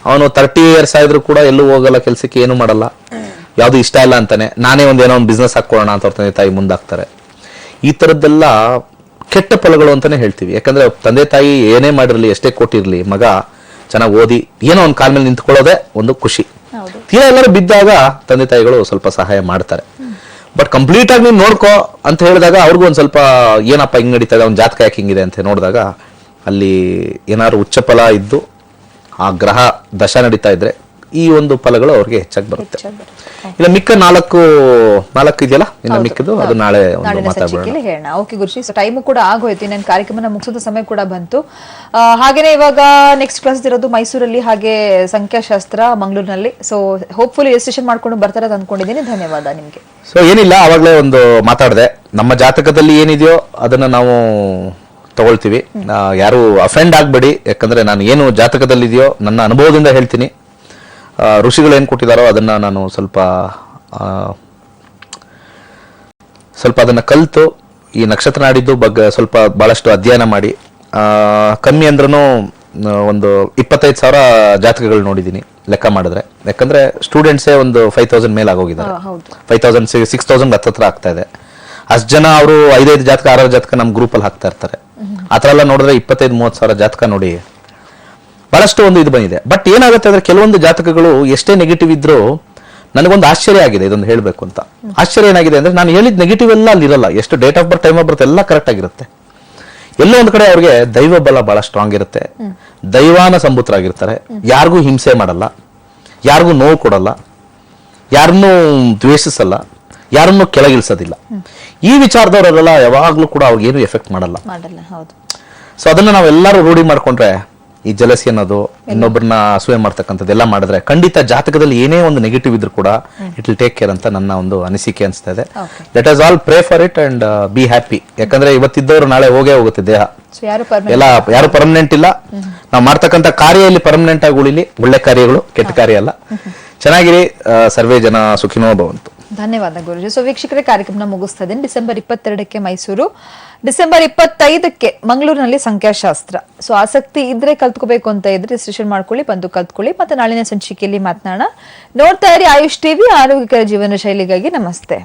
ಅವನು 30 years ಆದ್ರೂ ಕೂಡ ಎಲ್ಲೂ ಹೋಗಲ್ಲ, ಕೆಲಸಕ್ಕೆ ಏನು ಮಾಡಲ್ಲ, ಯಾವ್ದು ಇಷ್ಟ ಇಲ್ಲ ಅಂತಾನೆ, ನಾನೇ ಏನೋ ಒಂದು ಬಿಸ್ನೆಸ್ ಹಾಕೊಳ್ಳೋಣ ಅಂತ ಅವ್ರ ತಂದೆ ತಾಯಿ ಮುಂದಾಗ್ತಾರೆ. ಈ ತರದ್ದೆಲ್ಲ ಕೆಟ್ಟ ಫಲಗಳು ಅಂತಾನೆ ಹೇಳ್ತೀವಿ. ಯಾಕಂದ್ರೆ ತಂದೆ ತಾಯಿ ಏನೇ ಮಾಡಿರ್ಲಿ, ಎಷ್ಟೇ ಕೊಟ್ಟಿರ್ಲಿ, ಮಗ ಚೆನ್ನಾಗಿ ಓದಿ ಏನೋ ಒಂದು ಕಾಲ ಮೇಲೆ ನಿಂತ್ಕೊಳ್ಳೋದೇ ಒಂದು ಖುಷಿ. ತೀರಾ ಎಲ್ಲರೂ ಬಿದ್ದಾಗ ತಂದೆ ತಾಯಿಗಳು ಸ್ವಲ್ಪ ಸಹಾಯ ಮಾಡ್ತಾರೆ. ಬಟ್ ಕಂಪ್ಲೀಟ್ ಆಗಿ ನೀನು ನೋಡ್ಕೋ ಅಂತ ಹೇಳಿದಾಗ ಅವ್ರಿಗೂ ಒಂದ್ ಸ್ವಲ್ಪ ಏನಪ್ಪ ಹಿಂಗ್ ನಡೀತಾ ಇದೆ, ಅವ್ನ ಜಾತಕ ಯಾಕೆ ಹಿಂಗಿದೆ ಅಂತ ನೋಡಿದಾಗ ಅಲ್ಲಿ ಏನಾದ್ರು ಉಚ್ಚ ಫಲ ಇದ್ದು ಆ ಗ್ರಹ ದಶ ನಡೀತಾ ಇದ್ರೆ ಈ ಒಂದು ಫಲಗಳು ಅವ್ರಿಗೆ ಹೆಚ್ಚಾಗಿ ಬರುತ್ತೆ. ಇಲ್ಲ ಮಿಕ್ಕ ನಾಲ್ಕು ಇದೆಯಲ್ಲ, ಇನ್ನು ಮಿಕ್ಕದು ಅದು ನಾಳೆ ಹೇಳೋಣ. ಓಕೆ ಗುರುಜಿ, ಟೈಮು ಕೂಡ ಆಗೋಯ್ತು, ನನ್ನ ಕಾರ್ಯಕ್ರಮನ ಮುಗಿಸೋದ ಸಮಯ ಕೂಡ ಬಂತು. ಹಾಗೇನೆ ಇವಾಗ ನೆಕ್ಸ್ಟ್ ಕ್ಲಾಸ್ ಇರೋದು ಮೈಸೂರಲ್ಲಿ, ಹಾಗೆ ಸಂಖ್ಯಾಶಾಸ್ತ್ರ ಮಂಗಳೂರಿನಲ್ಲಿ. ಸೊ ಹೋಪ್ಫುಲಿ ರಿಜಿಸ್ಟ್ರೇಷನ್ ಮಾಡ್ಕೊಂಡು ಬರ್ತಾರೆ ಅಂತ ಅನ್ಕೊಂಡಿದ್ದೀನಿ. ಧನ್ಯವಾದ ನಿಮ್ಗೆ. ಸೊ ಏನಿಲ್ಲ, ಅವಾಗಲೇ ಒಂದು ಮಾತಾಡಿದೆ, ನಮ್ಮ ಜಾತಕದಲ್ಲಿ ಏನಿದೆಯೋ ಅದನ್ನ ನಾವು ತಗೊಳ್ತೀವಿ. ಯಾರು ಅಫೆಂಡ್ ಆಗ್ಬೇಡಿ, ಯಾಕಂದ್ರೆ ನಾನು ಏನು ಜಾತಕದಲ್ಲಿ ಇದೆಯೋ ನನ್ನ ಅನುಭವದಿಂದ ಹೇಳ್ತೀನಿ. ಋಷಿಗಳು ಏನು ಕೊಟ್ಟಿದ್ದಾರೋ ಅದನ್ನ ನಾನು ಸ್ವಲ್ಪ ಅದನ್ನ ಕಲಿತು ಈ ನಕ್ಷತ್ರ ನಾಡಿದ್ದು ಬಗ್ಗೆ ಸ್ವಲ್ಪ ಬಹಳಷ್ಟು ಅಧ್ಯಯನ ಮಾಡಿ, ಕಮ್ಮಿ ಅಂದ್ರೂ ಒಂದು 25,000 ಜಾತಕಗಳು ನೋಡಿದ್ದೀನಿ ಲೆಕ್ಕ ಮಾಡಿದ್ರೆ. ಯಾಕಂದ್ರೆ ಸ್ಟೂಡೆಂಟ್ಸೇ ಒಂದು 5,000 ಮೇಲೆ ಆಗೋಗಿದ್ದಾರೆ, 5,000 6,000 ಹತ್ರ ಆಗ್ತಾ ಇದೆ. ಅಷ್ಟು ಜನ ಅವರು 5 ಜಾತಕ 6 ಜಾತಕ ನಮ್ಮ ಗ್ರೂಪ್ ಅಲ್ಲಿ ಹಾಕ್ತಾ ಇರ್ತಾರೆ. ಆತರ ಎಲ್ಲ ನೋಡಿದ್ರೆ 25,000-30,000 ಜಾತಕ ನೋಡಿ ಬಹಳಷ್ಟು ಒಂದು ಇದು ಬಂದಿದೆ. ಬಟ್ ಏನಾಗುತ್ತೆ ಅಂದ್ರೆ ಕೆಲವೊಂದು ಜಾತಕಗಳು ಎಷ್ಟೇ ನೆಗೆಟಿವ್ ಇದ್ರೂ ನನಗೊಂದು ಆಶ್ಚರ್ಯ ಆಗಿದೆ, ಇದೊಂದು ಹೇಳ್ಬೇಕು ಅಂತ. ಆಶ್ಚರ್ಯ ಏನಾಗಿದೆ ಅಂದ್ರೆ, ನಾನು ಹೇಳಿದ ನೆಗೆಟಿವ್ ಎಲ್ಲ ಅಲ್ಲಿ ಇರಲ್ಲ. ಎಷ್ಟು date of birth, time of birth ಎಲ್ಲ ಕರೆಕ್ಟ್ ಆಗಿರುತ್ತೆ. ಎಲ್ಲೋ ಒಂದ್ ಕಡೆ ಅವ್ರಿಗೆ ದೈವ ಬಲ ಬಹಳ ಸ್ಟ್ರಾಂಗ್ ಇರುತ್ತೆ, ದೈವಾನ ಸಂಭೂತರಾಗಿರ್ತಾರೆ, ಯಾರಿಗೂ ಹಿಂಸೆ ಮಾಡಲ್ಲ, ಯಾರಿಗೂ ನೋವು ಕೊಡಲ್ಲ, ಯಾರನ್ನೂ ದ್ವೇಷಿಸಲ್ಲ, ಯಾರನ್ನೂ ಕೆಳಗಿಳಿಸೋದಿಲ್ಲ. ಈ ವಿಚಾರದವರೆಲ್ಲ ಯಾವಾಗ್ಲೂ ಕೂಡ ಅವ್ರಿಗೇನು ಎಫೆಕ್ಟ್ ಮಾಡಲ್ಲ. ಸೊ ಅದನ್ನ ನಾವೆಲ್ಲರೂ ರೂಢಿ ಮಾಡ್ಕೊಂಡ್ರೆ, ಈ ಜಲಸಿ ಅನ್ನೋದು, ಇನ್ನೊಬ್ಬರನ್ನ ಅಸೂಯೆ ಮಾಡ್ತಕ್ಕಂಥದ್ದು ಎಲ್ಲ ಮಾಡಿದ್ರೆ ಖಂಡಿತ ಜಾತಕದಲ್ಲಿ ಏನೇ ಒಂದು ನೆಗೆಟಿವ್ ಇದ್ರೂ ಕೂಡ ಇಟ್ ವಿಲ್ ಟೇಕ್ ಕೇರ್ ಅಂತ ನನ್ನ ಒಂದು ಅನಿಸಿಕೆ ಅನಿಸ್ತಾ ಇದೆ. Let us all pray for it and be happy. ಯಾಕಂದ್ರೆ ಇವತ್ತಿದ್ದವರು ನಾಳೆ ಹೋಗುತ್ತೆ ದೇಹ, ಎಲ್ಲ ಯಾರು ಪರ್ಮನೆಂಟ್ ಇಲ್ಲ. ನಾವು ಮಾಡ್ತಕ್ಕಂಥ ಕಾರ್ಯ ಇಲ್ಲಿ ಪರ್ಮನೆಂಟ್ ಆಗಿ ಉಳಿಲಿ, ಒಳ್ಳೆ ಕಾರ್ಯಗಳು, ಕೆಟ್ಟ ಕಾರ್ಯ ಅಲ್ಲ. ಚೆನ್ನಾಗಿರಿ, ಸರ್ವೇ ಜನ ಸುಖಿನೋ ಭವಂತು. ಧನ್ಯವಾದ ಗುರುಜಿ. ಸೊ ವೀಕ್ಷಕರೇ, ಕಾರ್ಯಕ್ರಮ ಮುಗಿಸ್ತಾ ಇದ್ದೀನಿ. ಡಿಸೆಂಬರ್ 22ಕ್ಕೆ ಮೈಸೂರು, ಡಿಸೆಂಬರ್ 25ಕ್ಕೆ ಮಂಗಳೂರಿನಲ್ಲಿ ಸಂಖ್ಯಾಶಾಸ್ತ್ರ. ಸೊ ಆಸಕ್ತಿ ಇದ್ರೆ, ಕಲ್ತ್ಕೋಬೇಕು ಅಂತ ಇದ್ರೆ ರಿಜಿಸ್ಟ್ರೇಷನ್ ಮಾಡ್ಕೊಳ್ಳಿ, ಬಂದು ಕಲ್ತ್ಕೊಳ್ಳಿ. ಮತ್ತೆ ನಾಳಿನ ಸಂಚಿಕೆಯಲ್ಲಿ ಮಾತನಾಡೋಣ. ನೋಡ್ತಾ ಇರಿ ಆಯುಷ್ ಟಿವಿ, ಆರೋಗ್ಯಕರ ಜೀವನ ಶೈಲಿಗಾಗಿ. ನಮಸ್ತೆ.